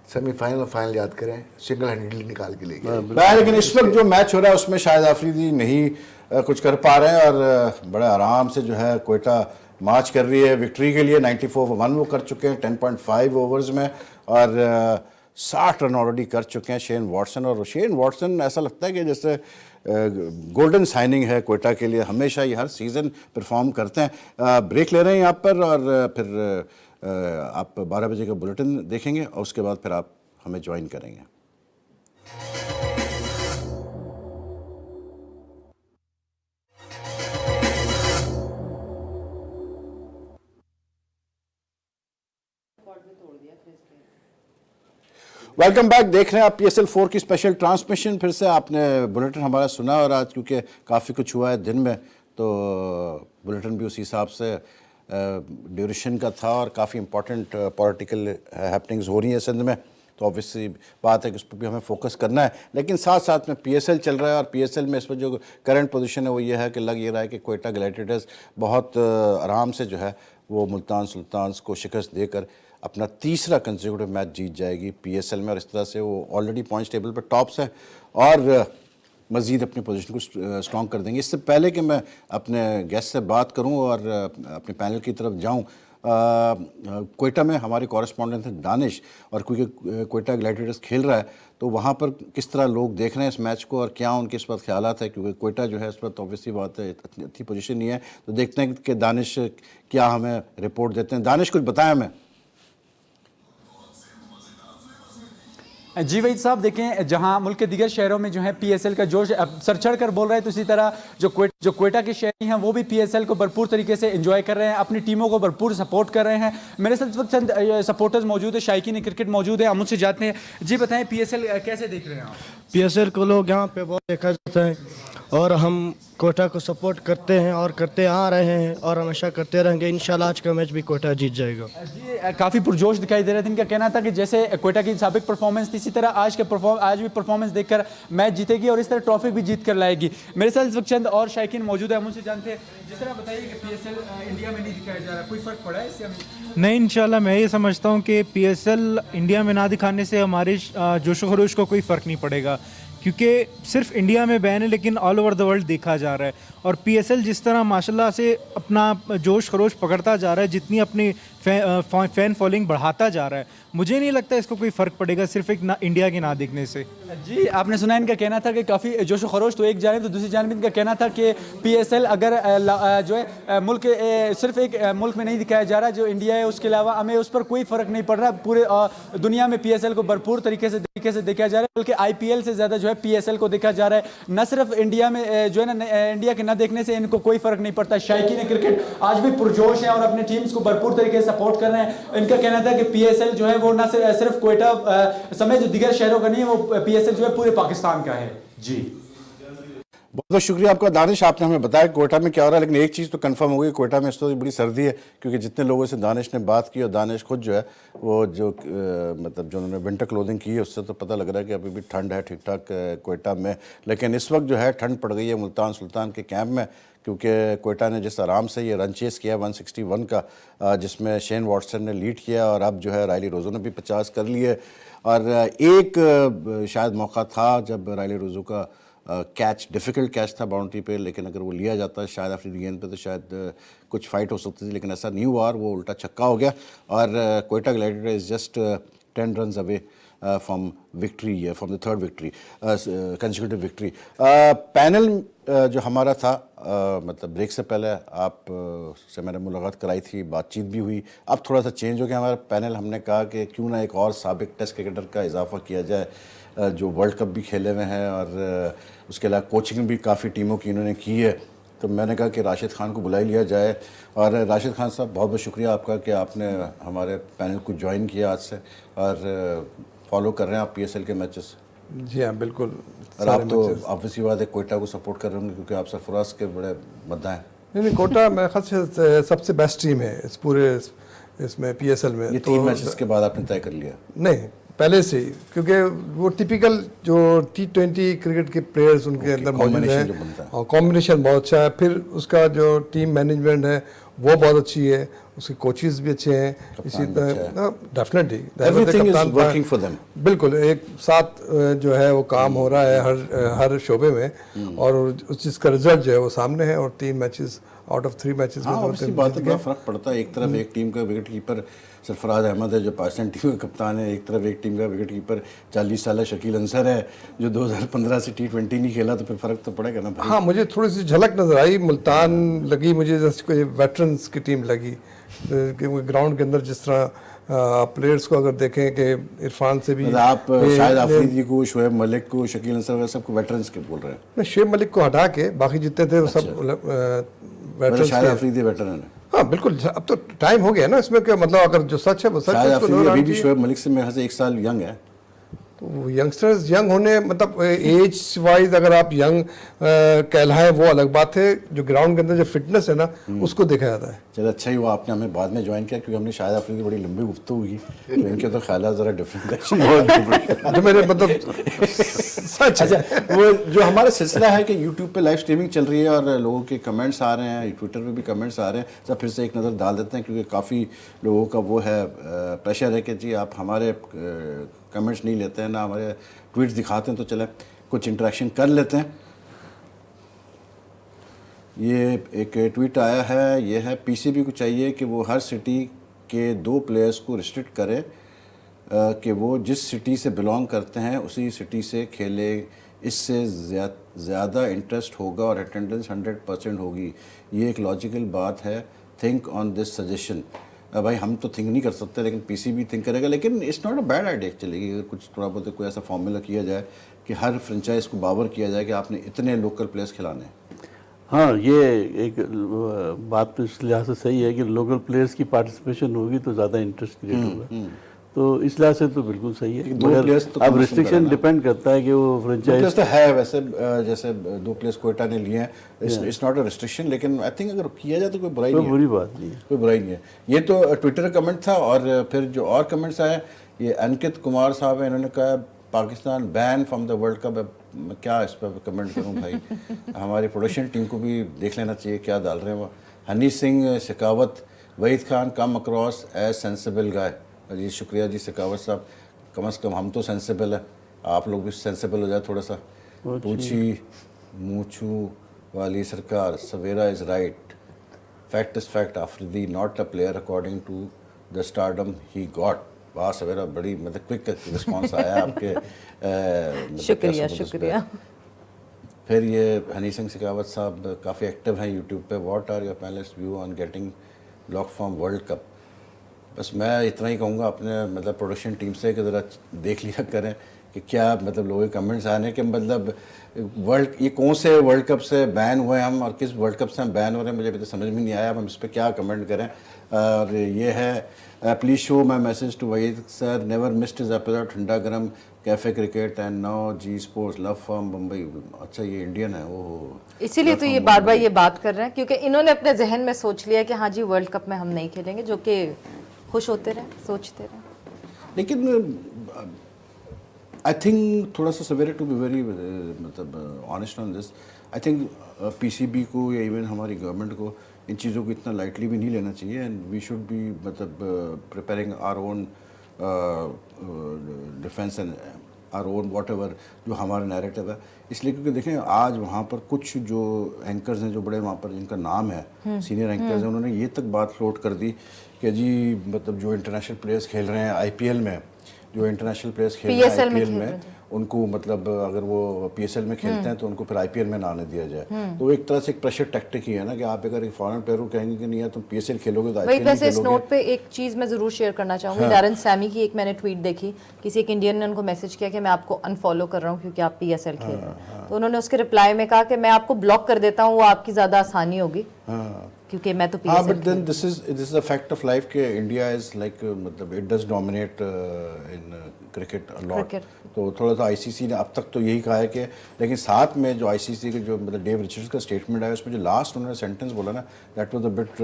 सेमीफाइनल और फाइनल याद करें, सिंगल हैंडेडली निकाल के ले गया। लेकिन इस वक्त जो मैच हो रहा है उसमें शायद आफरीदी नहीं कुछ कर पा रहे हैं, और बड़े आराम से जो है कोयटा मार्च कर रही है विक्ट्री के लिए। 94 for 1 वो कर चुके हैं 10.5 ओवर्स में, और 60 रन ऑलरेडी कर चुके हैं शेन वॉटसन। और शेन वॉटसन ऐसा लगता है कि जैसे गोल्डन साइनिंग है कोयटा के लिए, हमेशा ये हर सीज़न परफॉर्म करते हैं। ब्रेक ले रहे हैं यहाँ पर, और फिर आप 12 बजे का बुलेटिन देखेंगे और उसके बाद फिर आप हमें ज्वाइन करेंगे। वेलकम बैक, देख रहे हैं आप PSL 4 की स्पेशल ट्रांसमिशन। फिर से आपने बुलेटिन हमारा सुना, और आज क्योंकि काफ़ी कुछ हुआ है दिन में, तो बुलेटिन भी उसी हिसाब से ड्यूरेशन का था, और काफ़ी इंपॉर्टेंट पॉलिटिकल हैपनिंग्स हो रही हैं सिंध में, तो ऑब्वियसली बात है कि उस पर भी हमें फोकस करना है। लेकिन साथ साथ में PSL चल रहा है, और PSL में इस पर जो करंट पोजीशन है वो ये है कि लग ये रहा है कि कोयटा ग्लैडिएटर्स बहुत आराम से जो है वो मुल्तान सुल्तान्स को शिकस्त देकर अपना तीसरा कंसेक्यूटिव मैच जीत जाएगी PSL में, और इस तरह से वो ऑलरेडी पॉइंट्स टेबल पर टॉप्स है और मज़ीद अपनी पोजीशन को स्ट्रॉन्ग कर देंगे। इससे पहले कि मैं अपने गेस्ट से बात करूं और अपने पैनल की तरफ जाऊं, कोयटा में हमारे कॉरेस्पॉन्डेंट हैं दानिश, और क्योंकि कोयटा ग्लैडिएटर्स खेल रहा है तो वहाँ पर किस तरह लोग देख रहे हैं इस मैच को और क्या उनके इस वक्त ख्यालात है, क्योंकि कोयटा जो है इस वक्त ऑब्वियसली बात है अच्छी पोजीशन नहीं है। तो देखते हैं कि दानिश क्या हमें रिपोर्ट देते हैं। दानिश, कुछ बताएं हमें। जी वहीद साहब, देखें जहां मुल्क के दीगर शहरों में जो है PSL का जोश सर चढ़ कर बोल रहा है, तो इसी तरह जो कोयटा के शहरी हैं वो भी PSL को भरपूर तरीके से एंजॉय कर रहे हैं, अपनी टीमों को भरपूर सपोर्ट कर रहे हैं। मेरे साथ इस वक्त चंद सपोर्टर्स मौजूद है, शायकीन क्रिकेट मौजूद है, हम उनसे जाते हैं। जी बताएं, PSL कैसे देख रहे हैं आप? PSL को लोग यहाँ पे बहुत देखा जाता है, और हम कोयटा को सपोर्ट करते हैं और करते आ रहे हैं और हमेशा करते रहेंगे। इंशाल्लाह आज का मैच भी कोयटा जीत जाएगा। जी काफ़ी पुरजोश दिखाई दे रहे थे। इनका कहना था कि जैसे कोयटा की साबिक परफॉर्मेंस थी, इसी तरह आज भी परफॉर्मेंस देखकर मैच जीतेगी और इस तरह ट्रॉफी भी जीत कर लाएगी। मेरे साथ इस वक्त चंद और शायकीन मौजूद है, हम उनसे जानते हैं। जिस तरह बताइए कि PSL इंडिया में नहीं दिखाया जा रहा, कोई फ़र्क पड़ा है इससे? नहीं, इंशाल्लाह मैं ये समझता हूँ कि PSL इंडिया में ना दिखाने से हमारे जोशो खरोश को कोई फ़र्क नहीं पड़ेगा, क्योंकि सिर्फ इंडिया में बैन है लेकिन ऑल ओवर द वर्ल्ड देखा जा रहा है। और PSL जिस तरह माशाल्लाह से अपना जोश खरोश पकड़ता जा रहा है, जितनी अपनी फैन फॉलोइंग बढ़ाता जा रहा है, मुझे नहीं लगता इसको कोई फ़र्क पड़ेगा सिर्फ एक इंडिया के ना देखने से। जी आपने सुना, इनका कहना था कि काफ़ी जोशो खरोश तो एक जानिब, तो दूसरी जानिब इनका कहना था कि PSL अगर जो है मुल्क सिर्फ एक मुल्क में नहीं दिखाया जा रहा जो इंडिया है, उसके अलावा हमें उस पर कोई फ़र्क नहीं पड़ रहा। पूरे दुनिया में PSL को भरपूर तरीके से देखा जा रहा है, बल्कि IPL से ज़्यादा जो है PSL को देखा जा रहा है। न सिर्फ इंडिया में जो है ना, इंडिया के ना देखने से इनको कोई फ़र्क नहीं पड़ता। शायकीन क्रिकेट आज भी पुरजोश है और अपनी टीम्स को भरपूर तरीके से सपोर्ट कर रहे हैं। इनका कहना था कि PSL जो है वो ना सिर्फ कोयटा समेत जो दीगर शहरों का नहीं है, वो PSL जो है पूरे पाकिस्तान का है। जी बहुत बहुत शुक्रिया आपका दानिश, आपने हमें बताया कोयटा में क्या हो रहा है। लेकिन एक चीज़ तो कंफर्म हो गई, कोयटा में इस तो बड़ी सर्दी है, क्योंकि जितने लोगों से दानिश ने बात की, और दानिश खुद जो है वो जो मतलब जो उन्होंने विंटर क्लोथिंग की है, उससे तो पता लग रहा है कि अभी भी ठंड है ठीक ठाक कोयटा में। लेकिन इस वक्त जो है ठंड पड़ गई है मुल्तान सुल्तान के कैंप में, क्योंकि कोयटा ने जिस आराम से ये रन चेस किया 161 का, जिसमें शेन वॉटसन ने लीड किया, और अब जो है रायली रोज़ो ने भी 50 कर लिए। और एक शायद मौका था जब रायली रोज़ो का कैच, डिफ़िकल्ट कैच था बाउंड्री पे, लेकिन अगर वो लिया जाता शायद आखिरी गेंद पे तो शायद कुछ फाइट हो सकती थी, लेकिन ऐसा नहीं हुआ और वो उल्टा छक्का हो गया। और Quetta gladiator is just 10 runs away from victory, from the third victory, consecutive victory. Panel जो हमारा था, मतलब ब्रेक से पहले आप से मैंने मुलाकात कराई थी, बातचीत भी हुई। अब थोड़ा सा चेंज हो गया हमारा पैनल, हमने कहा कि क्यों ना एक और साबिक टेस्ट क्रिकेटर का इजाफा किया जाए जो वर्ल्ड कप भी खेले हुए हैं और उसके अलावा कोचिंग भी काफ़ी टीमों की इन्होंने की है। तो मैंने कहा कि राशिद खान को बुला लिया जाए। और राशिद खान साहब बहुत बहुत शुक्रिया आपका कि आपने हमारे पैनल को ज्वाइन किया आज से और फॉलो कर रहे हैं आप PSL के मैचेस। जी हाँ, बिल्कुल। और आप तो ऑब्वियसली बात है कोयटा को सपोर्ट कर रहे होंगे क्योंकि आप सरफराज के बड़े मद्दा हैं। नहीं, कोटा मेरे ख्याल से सबसे बेस्ट टीम है इस पूरे इसमें PSL में। ये 3 मैचेस के बाद आपने तय कर लिया? नहीं, पहले से ही, क्योंकि वो टिपिकल जो T20 क्रिकेट के प्लेयर्स उनके अंदर मौजूद हैं और कॉम्बिनेशन बहुत अच्छा है। फिर उसका जो टीम मैनेजमेंट है वो बहुत अच्छी है, उसके कोचेस भी अच्छे हैं। इसी तरह definitely everything is working for them. बिल्कुल एक साथ जो है वो काम हो रहा है हर शोबे में और उस चीज़ का रिजल्ट जो है वो सामने है। और 3 मैचेस आउट ऑफ 3 मैचेस में ऑब्वियसली बात है, बड़ा फर्क पड़ता है। एक तरफ एक टीम का विकेट कीपर सरफराज अहमद है जो पाकिस्तान टीम का कप्तान है, एक तरफ एक टीम का विकेट कीपर 40 साल शकील अंसर है जो 2015 से T20 नहीं खेला, तो फिर फर्क तो पड़ेगा ना भाई। हाँ, मुझे थोड़ी सी झलक नजर आई, मुल्तान लगी मुझे जैसे कोई वेटरन्स की टीम लगी, क्योंकि ग्राउंड के अंदर जिस तरह प्लेयर्स को अगर देखें कि इरफान से भी आप शाहिद अफरीदी को, शोएब मलिक को, शकील अंसर वगैरह सबको वेटरन्स के बोल रहे हैं? शोएब मलिक को हटा के बाकी जितने थे वो सब वेटरन्स। शाहिद अफरीदी वेटरन है? हाँ बिल्कुल, अब तो टाइम हो गया ना इसमें, क्या मतलब अगर जो सच है वो सच है। अभी भी शोएब मलिक से मेरे से 1 साल यंग है। तो यंगस्टर्स यंग होने मतलब एज वाइज अगर आप यंग कहलाएं वो अलग बात है, जो ग्राउंड के अंदर जो फिटनेस है ना उसको देखा जाता है। चलो अच्छा ही हुआ आपने हमें बाद में ज्वाइन किया, क्योंकि हमने शाहिद अफरीदी बड़ी लंबी गुफ्तगू की तो इनके तो ख्याल ज़रा डिफरेंट है जो मेरे मतलब सच है। अच्छा, वो जो हमारा सिलसिला है कि यूट्यूब पे लाइव स्ट्रीमिंग चल रही है और लोगों के कमेंट्स आ रहे हैं, ट्विटर पे भी कमेंट्स आ रहे हैं, सब फिर से एक नज़र डाल देते हैं क्योंकि काफ़ी लोगों का वो है प्रेशर है कि जी आप हमारे कमेंट्स नहीं लेते हैं ना हमारे ट्वीट्स दिखाते हैं, तो चले कुछ इंटरेक्शन कर लेते हैं। ये एक ट्वीट आया है, ये है PCB को चाहिए कि वो हर सिटी के 2 प्लेयर्स को रिस्ट्रिक्ट करे कि वो जिस सिटी से बिलोंग करते हैं उसी सिटी से खेले, इससे ज़्यादा इंटरेस्ट होगा और अटेंडेंस 100% होगी। ये एक लॉजिकल बात है। Think on this suggestion. भाई हम तो थिंक नहीं कर सकते लेकिन PCB थिंक करेगा, लेकिन it's not a bad idea चलेगी अगर कुछ थोड़ा बहुत कोई ऐसा फॉर्मूला किया जाए कि हर फ्रेंचाइज को बावर किया जाए कि आपने इतने लोकल प्लेयर्स खिलाने हैं। हाँ, ये एक बात तो इस लिहाज से सही है कि लोकल प्लेयर्स की पार्टिसिपेशन होगी तो ज़्यादा इंटरेस्ट क्रिएट होगा, तो इस लिहाज से तो बिल्कुल सही है। मगर अब रिस्ट्रिक्शन डिपेंड करता है कि वो फ्रेंचाइज तो है वैसे, जैसे 2 प्लेयर्स कोयटा ने लिए हैं, इट्स नॉट अ रिस्ट्रिक्शन, लेकिन आई थिंक अगर किया जाए तो कोई बुराई नहीं है। बुरी बात नहीं है, कोई बुराई नहीं है। ये तो ट्विटर का कमेंट था। और फिर जो और कमेंट्स आए, ये अंकित कुमार साहब हैं, इन्होंने कहा Pakistan ban from the world cup. मैं क्या इस पर कमेंट करूं भाई हमारी प्रोडक्शन टीम को भी देख लेना चाहिए क्या डाल रहे हैं वो। Honey Singh Shekhawat, Waheed Khan come across as sensible guy. जी शुक्रिया जी शेखावत साहब, कम से कम हम तो सेंसिबल है, आप लोग भी सेंसिबल हो जाए थोड़ा सा। पूछी मूछू वाली सरकार, Savera is right, fact is fact, Afridi not a player according to the stardom he got. वाह सवेरा, बड़ी मतलब क्विक रिस्पांस आया आपके शुक्रिया शुक्रिया। फिर ये हनी सिंह शेखावत साहब काफ़ी एक्टिव हैं यूट्यूब पे। What are your panellist view on getting block from world cup. बस मैं इतना ही कहूँगा अपने मतलब प्रोडक्शन टीम से कि ज़रा देख लिया करें कि क्या मतलब लोगों के कमेंट्स आने के मतलब ये कौन से वर्ल्ड कप से बैन हुए हम और किस वर्ल्ड कप से हम बैन हो रहे हैं, मुझे अभी तो समझ में नहीं आया। हम इस पर क्या कमेंट करें। और ये है please show my message to Waheed sir, never missed is episode Thanda Garam cafe cricket and now G sports love from Mumbai. अच्छा ये इंडियन है वो, इसीलिए तो ये बार बार ये बात कर रहे हैं क्योंकि इन्होंने अपने जहन में सोच लिया कि हाँ जी वर्ल्ड कप में हम नहीं खेलेंगे, जो कि खुश होते रहे, सोचते रहे। लेकिन आई थिंक थोड़ा सा सवेरे टू बी वेरी मतलब honest on this, I think PCB को या इवन हमारी गवर्नमेंट को इन चीज़ों को इतना लाइटली भी नहीं लेना चाहिए। एंड वी शुड बी मतलब preparing our own defence and our own whatever जो हमारा नैरेटिव है। इसलिए क्योंकि देखें आज वहाँ पर कुछ जो एंकर्स हैं जो बड़े वहाँ पर जिनका नाम है, सीनियर एंकर्स हैं, उन्होंने ये तक बात फ्लोट कर दी कि जी मतलब जो इंटरनेशनल प्लेयर्स खेल रहे हैं IPL में, जो इंटरनेशनल प्लेयर्स खेल रहे हैं IPL में, उनको मतलब अगर वो PSL में खेलते हैं तो उनको फिर IPL में ना आने दिया जाए। तो एक तरह से एक प्रेशर टैक्टिक ही है ना कि आप अगर एक फॉरेन प्लेयर को कहेंगे कि नहीं यार तुम PSL खेलोगे तो वही IPL वैसे नहीं इस खेलोगे। नोट पे एक चीज मैं जरूर शेयर करना चाहूंगी। डैरन सैमी की एक मैंने ट्वीट देखी, किसी एक इंडियन ने उनको मैसेज किया कि मैं आपको अनफॉलो कर रहा हूँ क्योंकि आप PSL खेल रहे हैं। तो उन्होंने उसके रिप्लाई में कहा कि मैं आपको ब्लॉक कर देता हूँ, वो आपकी ज्यादा आसानी होगी क्योंकि मैं तो हाँ, PSL but then this is a fact of life कि इंडिया इज लाइक मतलब it does dominate in cricket a lot. Cricket. तो थोड़ा सा ICC ने अब तक तो यही कहा है कि, लेकिन साथ में जो ICC के जो मतलब डेव रिचर्ड्स का स्टेटमेंट आया उसमें जो लास्ट उन्होंने सेंटेंस बोला ना, that was a bit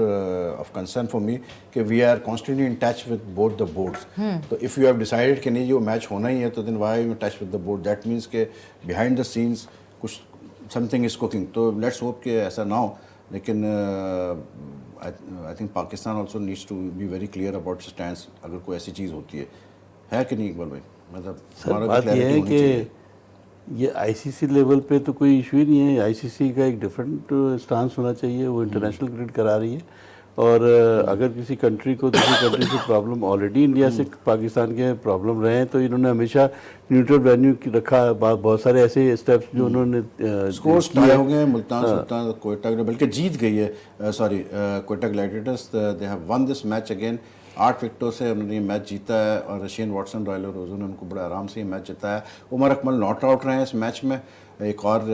of concern for me कि we are constantly in touch with both the boards. तो इफ़ यू हैव डिसाइडेड कि नहीं ये मैच होना ही है तो then why you touch with the board, that means के बिहाइंड द सीन्स कुछ समथिंग इज कुकिंग। तो लेट्स होप कि ऐसा ना हो, लेकिन I think Pakistan also needs to be very clear about stand अगर कोई ऐसी चीज़ होती है कि नहीं इकबाल भाई? मतलब सर हमारा बात यह है कि ये ICC लेवल पे तो कोई इशू ही नहीं है। ICC का एक डिफरेंट स्टांस होना चाहिए, वो इंटरनेशनल क्रिकेट करा रही है। और अगर किसी कंट्री को दूसरी कंट्री से प्रॉब्लम ऑलरेडी इंडिया से पाकिस्तान के प्रॉब्लम रहे हैं तो इन्होंने हमेशा न्यूट्रल वेन्यू रखा। बहुत सारे ऐसे स्टेप्स जो उन्होंने स्कोर्स टाई हो गए, मुल्तान सुल्तान कोयटा बल्कि जीत गई है, sorry Quetta Gladiators they have one this match again. 8 विकेटों से उन्होंने ये मैच जीता है और रशियन वाटसन रॉयल और रोजो ने उनको बड़ा आराम से ये मैच जीता है। उमर अकमल नॉट आउट रहे हैं इस मैच में, एक और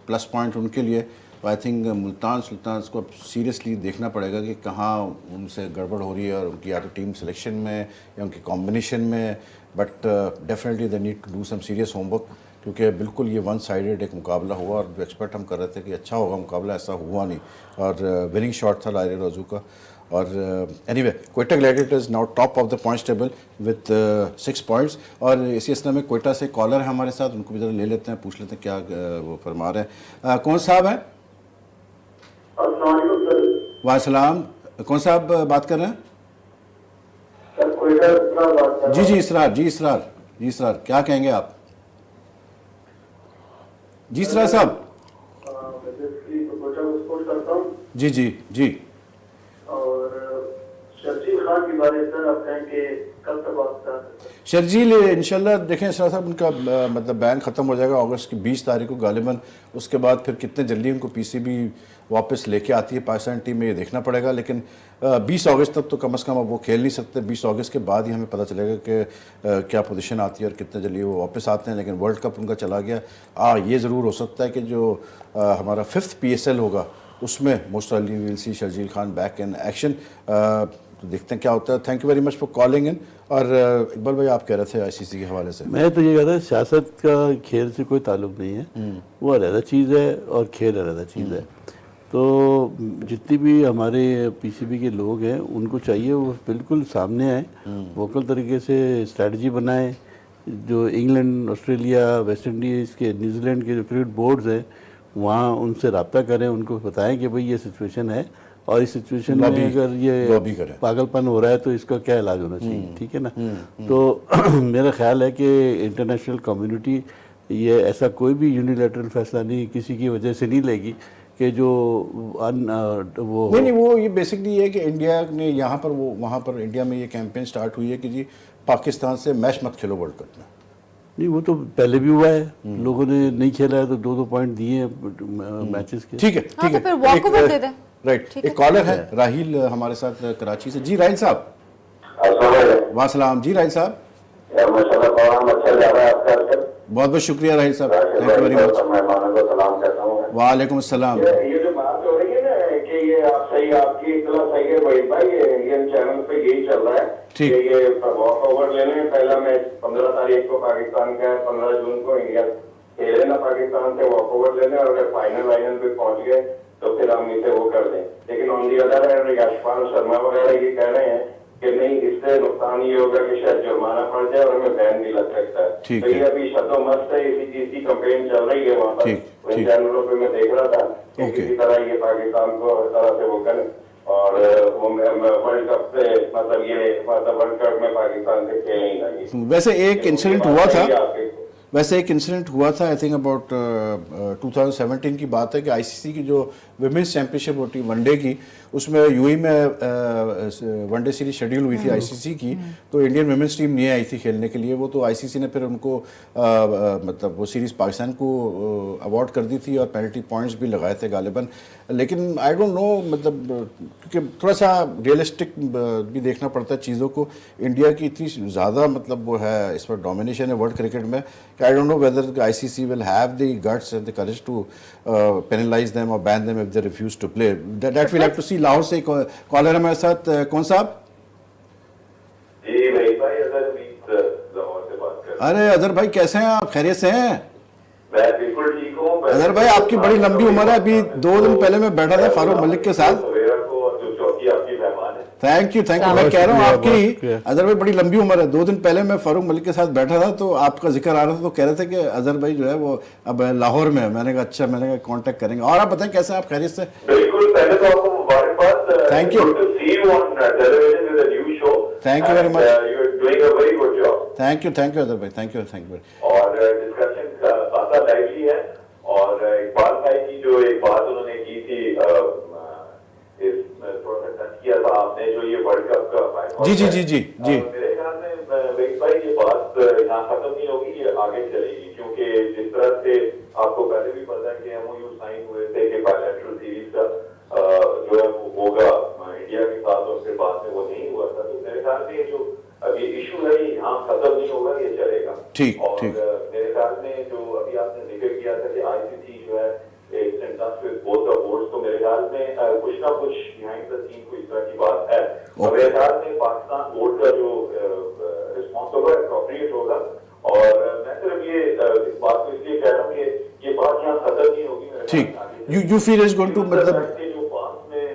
प्लस पॉइंट उनके लिए। तो आई थिंक मुल्तान सुल्तान को अब सीरियसली देखना पड़ेगा कि कहाँ उनसे गड़बड़ हो रही है और उनकी या तो टीम सिलेक्शन में या उनकी कॉम्बिनेशन में, but definitely they need to do some serious homework, क्योंकि बिल्कुल ये वन साइडेड एक मुकाबला हुआ और जो एक्सपेक्ट हम कर रहे थे कि अच्छा होगा मुकाबला, ऐसा हुआ नहीं। और विनिंग शॉट था लायरे रोजू का। और anyway Quetta Gladiators now top of the points table with 6 points. और इसी असना में कोयटा से कॉलर है हमारे साथ, उनको भी ज़रा ले लेते हैं, पूछ लेते हैं क्या वो फरमा रहे हैं। कौन साहब हैं? वालेकुम, कौन साहब बात कर रहे हैं? जी जी इसरार, जी इसरार, जी इसरार, क्या कहेंगे आप? जी इसरार साहब। जी जी जी। और शर्जील खान के बारे में सर आप कहें कि कब तक वापस? शर्जील इंशाल्लाह देखें सर साहब, उनका मतलब बैन ख़त्म हो जाएगा अगस्त की 20 तारीख को गालिबन। उसके बाद फिर कितने जल्दी उनको PCB वापस लेके आती है पाकिस्तान टीम में, ये देखना पड़ेगा। लेकिन 20 अगस्त तक तो कम से कम अब वो खेल नहीं सकते। 20 अगस्त के बाद ही हमें पता चलेगा कि क्या पोजीशन आती है और कितने जल्दी वो वापस आते हैं। लेकिन वर्ल्ड कप उनका चला गया। ये ज़रूर हो सकता है कि जो हमारा 5th PSL होगा उसमें most Ali will see Sharjeel Khan back in action. तो देखते हैं क्या होता है। Thank you very much for calling in. और इकबाल भाई आप कह रहे थे ICC के हवाले से? मैं तो ये कहता हूँ सियासत का खेल से कोई ताल्लुक नहीं है, वो अलग चीज़ है और खेल अलग चीज़ है। तो जितनी भी हमारे PCB के लोग हैं उनको चाहिए वो बिल्कुल सामने आए, वोकल तरीके से स्ट्रेटजी बनाएं। जो इंग्लैंड, ऑस्ट्रेलिया, वेस्ट इंडीज़ के, न्यूजीलैंड के जो क्रिकेट बोर्ड्स हैं वहाँ उनसे रब्ता करें, उनको बताएं कि भाई ये सिचुएशन है और इस सिचुएशन में अगर ये पागलपन हो रहा है तो इसका क्या इलाज होना चाहिए, ठीक है ना। तो मेरा ख्याल है कि इंटरनेशनल कम्युनिटी ये ऐसा कोई भी यूनिलैटरल फैसला नहीं किसी की वजह से नहीं लेगी कि जो वो नहीं वो ये बेसिकली ये कि इंडिया ने यहाँ पर वो वहाँ पर इंडिया में ये कैंपेन स्टार्ट हुई है कि जी पाकिस्तान से मैच मत खेलो वर्ल्ड कप में। नहीं वो तो पहले भी हुआ है, लोगों ने नहीं खेला है तो 2-2 पॉइंट दिए हैं मैचेस के। ठीक है ठीक है, तो फिर वॉकओवर दे दें। राइट, एक कॉलर है राहिल हमारे साथ कराची से। जी राहिल साहब। वालेकुम जी राहिल साहब। बहुत बहुत शुक्रिया राहिल साहब, थैंक यू वेरी मच। वालेकुम अस्सलाम। ये जो बात हो रही है ना कि ये आप सही, आपकी इतना सही है भाई, ये चैनल पे यही चल रहा है कि ये वॉक ओवर लेने में पहला मैच 15 तारीख को पाकिस्तान का है, 15 जून को इंडिया खेले ना पाकिस्तान से, वॉक ओवर लेने और अगर फाइनल पे पहुंच गए तो फिर हम इसे वो कर दें। लेकिन on the other hand Yashpal Sharma वगैरह ये कह रहे हैं कि नहीं, इससे नुकसान ये होगा कि शायद जुर्माना पड़ जाए और हमें बैन भी लग सकता है। तो ये अभी शब्दों मस्त है, इसी चीज की कंपेन चल रही है वहाँ पर। इन चैनलों पे मैं देख रहा था कि किसी तरह ये पाकिस्तान को हर तरह से वो करें और वो वर्ल्ड कप से मतलब वर्ल्ड कप में पाकिस्तान से खेल नहीं लगी। वैसे एक इंसिडेंट हुआ था, वैसे एक इंसिडेंट हुआ था, आई थिंक अबाउट 2017 की बात है कि आईसीसी की जो विमेंस चैंपियनशिप होती है वनडे की, उसमें यूएई में वनडे सीरीज शेड्यूल हुई थी आईसीसी की, तो इंडियन विमेंस टीम नहीं आई थी खेलने के लिए। वो तो आईसीसी ने फिर उनको मतलब वो सीरीज़ पाकिस्तान को अवार्ड कर दी थी और पेनल्टी पॉइंट्स भी लगाए थे गालिबन। लेकिन आई डोंट नो, मतलब क्योंकि थोड़ा सा रियलिस्टिक भी देखना पड़ता है चीज़ों को। इंडिया की इतनी ज़्यादा मतलब वो है इस पर डोमिनेशन है वर्ल्ड क्रिकेट में कि I don't know whether ICC will have the guts and the courage to penalize them और ban them if they refuse to play. That will have to see. Lahore से कॉलर हमारे साथ, कौन साहब? जी भाई अदर लाहौर से बात कर। अरे अदर भाई कैसे हैं आप, खैरियत से हैं? मैं बिल्कुल ठीक हूँ। अदर भाई आपकी बड़ी लंबी उम्र है। अभी 2 दिन पहले मैं बैठा था फारूक मलिक के साथ। थैंक यू मैं कह रहा हूँ आपकी अजहर भाई बड़ी लंबी उम्र है। 2 दिन पहले मैं फारूक मलिक के साथ बैठा था तो आपका जिक्र आ रहा था, तो कह रहे थे कि अजहर भाई जो है वो अब लाहौर में है। मैंने कहा अच्छा, मैंने कहा कांटेक्ट करेंगे। और आप बताएं कैसे, आप खैरियत से? बिल्कुल, पहले तो आपको मुबारकबाद। Thank you, thank you very much, thank you Azhar भाई, थैंक यू और डिस्कशन काफी लाइवली है। और इकबाल भाई की जो एक बात उन्होंने की थी, थोड़ा सा टच किया था आपने, जो ये वर्ल्ड कप का फाइनल। जी मेरे ख्याल में वेद भाई ये बात यहाँ खत्म नहीं होगी, ये आगे चलेगी। क्योंकि जिस तरह से आपको पहले भी पता है कि एमओयू साइन हुए थे कि बायलैटरल सीरीज का जो है वो होगा इंडिया के साथ, और फिर बाद में वो नहीं हुआ था। तो मेरे ख्याल में जो अभी इशू है यहाँ खत्म नहीं होगा, ये चलेगा। ठीक। मेरे ख्याल में जो अभी आपने जिक्र किया था कि आईसीसी जो है बोथ द बोर्ड्स, तो मेरे ख्याल में कुछ ना कुछ बिहाइंड द सीन कोई इस तरह की बात है। और मेरे ख्याल में पाकिस्तान बोर्ड का जो रिस्पॉन्स होगा एप्रोप्रिएट होगा। और मैं सिर्फ ये इस बात को इसलिए कह रहा हूँ कि ये बात यहाँ खत्म नहीं होगी। ठीक, you feel is going to, मतलब जो पास में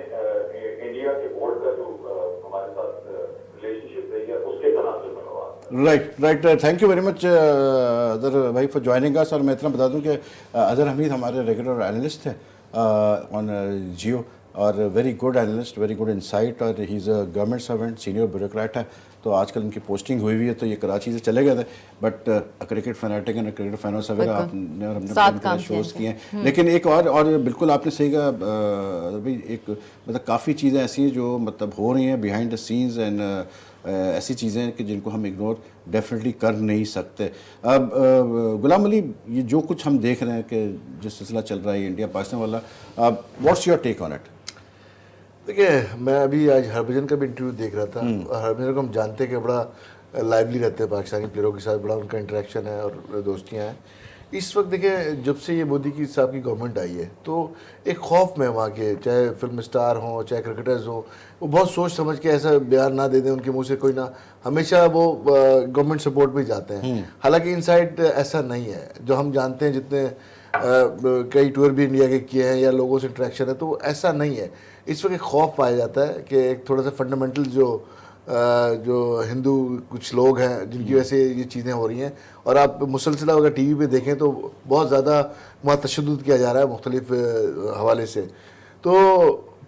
इंडिया के बोर्ड का जो हमारे साथ रिलेशनशिप रही है उसके तनाजुर में right. Thank you very much Azhar भाई फॉर ज्वाइनिंग अस। और मैं इतना बता दूं कि अजहर हमीद हमारे रेगुलर एनालिस्ट थे ऑन जियो, और very good analyst, very good insight, और he is a government servant, senior bureaucrat है। तो आजकल इनकी पोस्टिंग हुई है, तो ये कराची से चले गए थे, but cricket fanatic and cricket फैनों से वगैरह आपने और हमने शोज़ किए हैं। लेकिन एक और बिल्कुल आपने सही कहा भाई, एक मतलब काफ़ी चीज़ें ऐसी हैं जो मतलब हो रही हैं बिहाइंड द सीन्स, एंड ऐसी चीज़ें हैं कि जिनको हम इग्नोर डेफिनेटली कर नहीं सकते। अब गुलाम अली, ये जो कुछ हम देख रहे हैं कि जो सिलसिला चल रहा है इंडिया पाकिस्तान वाला, what's your take on it? देखिए, मैं अभी आज हरभजन का भी इंटरव्यू देख रहा था। हरभजन को हम जानते हैं कि बड़ा लाइवली रहते हैं पाकिस्तानी प्लेयरों के साथ, बड़ा उनका इंटरेक्शन है और दोस्तियाँ हैं। इस वक्त देखिए, जब से ये मोदी की साहब की गवर्नमेंट आई है तो एक खौफ में वहाँ के, चाहे फिल्म स्टार हों चाहे क्रिकेटर्स हों, वो बहुत सोच समझ के ऐसा बयान ना दे दें उनके मुंह से कोई ना, हमेशा वो गवर्नमेंट सपोर्ट पे जाते हैं। हालांकि इनसाइड ऐसा नहीं है। जो हम जानते हैं, जितने कई टूर भी इंडिया के किए हैं या लोगों से इंटरेक्शन है, तो ऐसा नहीं है। इस वक्त एक खौफ पाया जाता है कि एक थोड़ा सा फंडामेंटल जो हिंदू कुछ लोग हैं जिनकी वजह से ये चीज़ें हो रही हैं। और आप मुसलसिला अगर टीवी पे देखें तो बहुत ज़्यादा वहाँ तशद्दुद किया जा रहा है मुख्तलिफ हवाले से। तो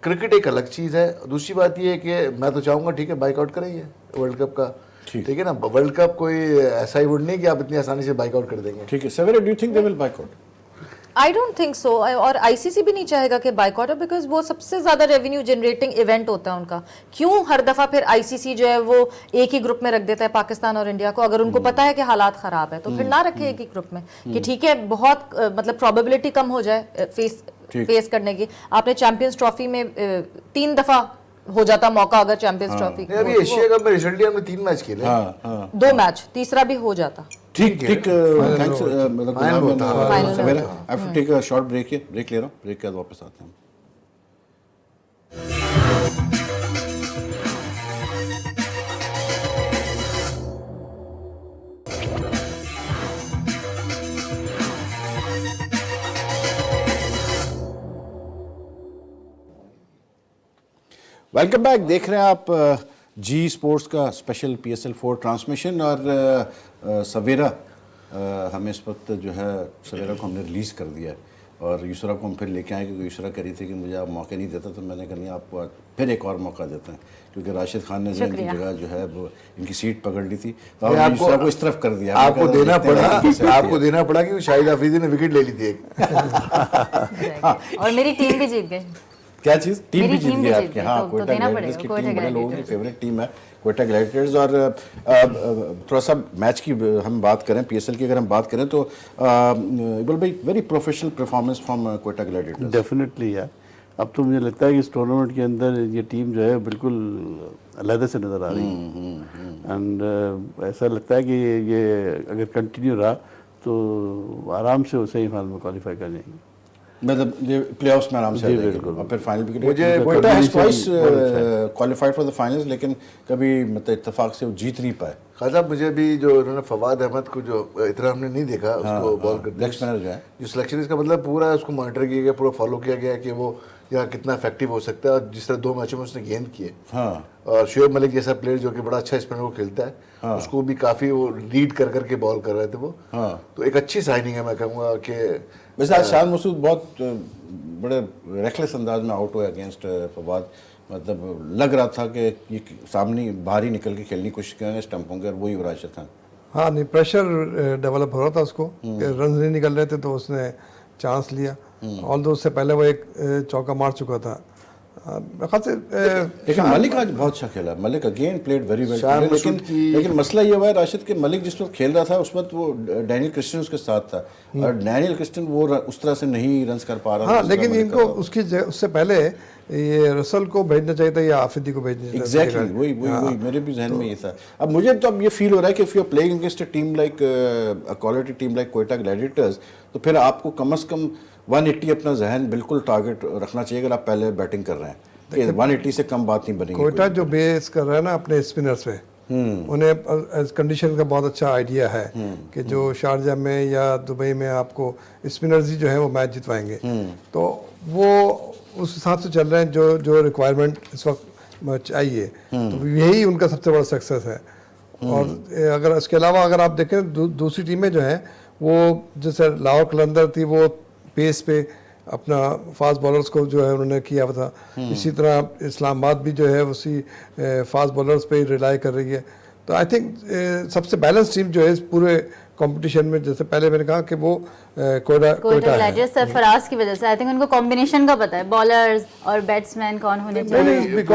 क्रिकेट एक अलग चीज़ है। दूसरी बात ये है कि मैं तो चाहूँगा ठीक है बाइकआउट करेंगे वर्ल्ड कप का, ठीक है ना। वर्ल्ड कप कोई ऐसा ही वुड नहीं कि आप इतनी आसानी से बाइकआउट कर देंगे। ठीक है Savera, do you think they will boycott? I don't think so, और आईसीसी भी नहीं चाहेगा कि बाइकआउट हो, बिकॉज वो सबसे ज्यादा रेवेन्यू जनरेटिंग इवेंट होता है उनका। क्यों हर दफा फिर आईसीसी जो है वो एक ही ग्रुप में रख देता है पाकिस्तान और इंडिया को? अगर उनको पता है कि हालात खराब है तो फिर ना रखे एक ही ग्रुप में, कि ठीक है बहुत मतलब प्रोबेबिलिटी कम हो जाए फेस करने की। आपने चैंपियंस ट्रॉफी में 3 दफा हो जाता मौका, अगर चैंपियंस ट्रॉफी अभी एशिया कप में रिसेंटली हमने 3 मैच खेले, 2 मैच, तीसरा भी हो जाता। ठीक, थैंक्स मतलब Savera. I have to take a short break ले रहा हूँ, ब्रेक के बाद वापस आते हैं। Welcome back. देख रहे हैं आप जी स्पोर्ट्स का स्पेशल PSL 4 ट्रांसमिशन, और सवेरा हमें इस वक्त जो है सवेरा को हमने रिलीज़ कर दिया है, और यूसरा को हम फिर लेके आए क्योंकि यूसरा कह रही थी कि मुझे आप मौके नहीं देता, तो मैंने कहा नहीं आपको आज फिर एक और मौका देते हैं क्योंकि राशिद खान ने जो इनकी जगह जो है वो इनकी सीट पकड़ ली थी तो हमने यूसरा को इस तरफ कर दिया। आपको देना पड़ा कि शाहिद अफरीदी ने विकेट ले ली थी एक। और मेरी टीम भी जीत गई। क्या चीज़? टीम भी मेरी जीत टीम गई भी आपकी। जीत गई, हाँ, तो कोयटा देना ग्लैडिएटर्स की पड़ेगा, टीम कोयटा बड़े लोगों की ग्लैडिएटर्स। फेवरेट टीम है कोयटा ग्लैडिएटर्स। और थोड़ा सा मैच की हम बात करें, पीएसएल की अगर हम बात करें तो इकबाल भाई very professional performance from Quetta Gladiators. Definitely यार, अब तो मुझे लगता है कि इस टूर्नामेंट के अंदर ये टीम जो है बिल्कुल अलग से नज़र आ रही है एंड ऐसा लगता है कि ये अगर कंटिन्यू रहा तो आराम से सेमीफाइनल में क्वालिफाई कर जाएंगे, मतलब ये प्लेऑफ्स में आराम से आ जाएंगे बिल्कुल। और फिर फाइनल भी मुझे कोयटा हैज ट्वाइस बहुत अच्छा है। क्वालिफाइड फॉर द फाइनल्स, लेकिन कभी मतलब इत्तेफाक से वो जीत नहीं पाए। खासा मुझे भी जो उन्होंने फवाद अहमद को जो इतना हमने नहीं देखा उसको बॉल करते लेग स्पिनर जो है जो सिलेक्शन, इसका मतलब पूरा उसको मॉनिटर किया गया, पूरा फॉलो किया गया कि वो यहाँ कितना इफेक्टिव हो सकता है। और जिस तरह 2 मैचों में उसने गेंद किए, हाँ, और शुएब मलिक जैसा प्लेयर जो कि बड़ा अच्छा स्पिनर को खेलता है, उसको भी काफी वो लीड कर करके बॉल कर रहे थे वो। तो एक अच्छी साइनिंग है, मैं कहूँगा कि वैसे आज शान मसूद बहुत बड़े रेकलेस अंदाज में आउट हुए अगेंस्ट फवाद। मतलब लग रहा था कि ये सामने बाहर ही निकल के खेलने की कोशिश करेंगे स्टंपों के, और वही हो राशिद खान। हाँ नहीं, प्रेशर डेवलप हो रहा था उसको कि रन नहीं निकल रहे थे तो उसने चांस लिया। ऑल दो उससे पहले वो एक चौका मार चुका था। खासे लेकिन मलिक आज बहुत अच्छा खेला। Malik again played very well, शान लेकिन मसूद की- लेकिन मसला ये हुआ है राशिद के मलिक जिस वक्त खेल रहा था उस वक्त वो डैनियल क्रिस्टियन उसके साथ था और डैनियल क्रिस्टियन वो उस तरह से नहीं रन कर पा रहा था हाँ, जिस तरह लेकिन मलिक इनको कर रहा था। उसकी उससे पहले ये रसल को भेजना चाहिए था या आफिदी को भेजना चाहिए था। एग्जैक्टली वही मेरे भी जहन में ये था। अब मुझे तो अब ये फील हो रहा है कि if you are playing against a team like a quality team like Quetta gladiators, तो फिर आपको कम से कम 180 अपना जहन बिल्कुल टारगेट रखना चाहिए अगर आप पहले बैटिंग कर रहे हैं। 180 से कम बात नहीं बनेगी। कोयटा जो बेस कर रहा है ना अपने स्पिनर्स पे, उन्हें कंडीशन का बहुत अच्छा आइडिया है कि जो शारजा में या दुबई में आपको स्पिनर्स ही जो है वो मैच जितवाएंगे। तो वो उस हिसाब से चल रहे हैं जो जो रिक्वायरमेंट इस वक्त चाहिए। तो यही उनका सबसे बड़ा सक्सेस है। और अगर इसके अलावा अगर आप देखें दूसरी टीमें जो हैं वो जैसे लाहौर कलंदर थी, वो पेस पे अपना फास्ट बॉलर्स को जो है उन्होंने किया हुआ था। इसी तरह इस्लामाबाद भी जो है उसी फास्ट बॉलर्स पे ही रिलाई कर रही है। तो आई थिंक सबसे बैलेंस टीम जो है इस पूरे कंपटीशन में, जैसे पहले मैंने कहा कि वो कोयटा ग्लैडिएटर्स सरफराज की वजह से आई थिंक उनको कॉम्बिनेशन का पता है, बॉलर्स और बैट्समैन कौन होने चाहिए। मैनेजमेंट की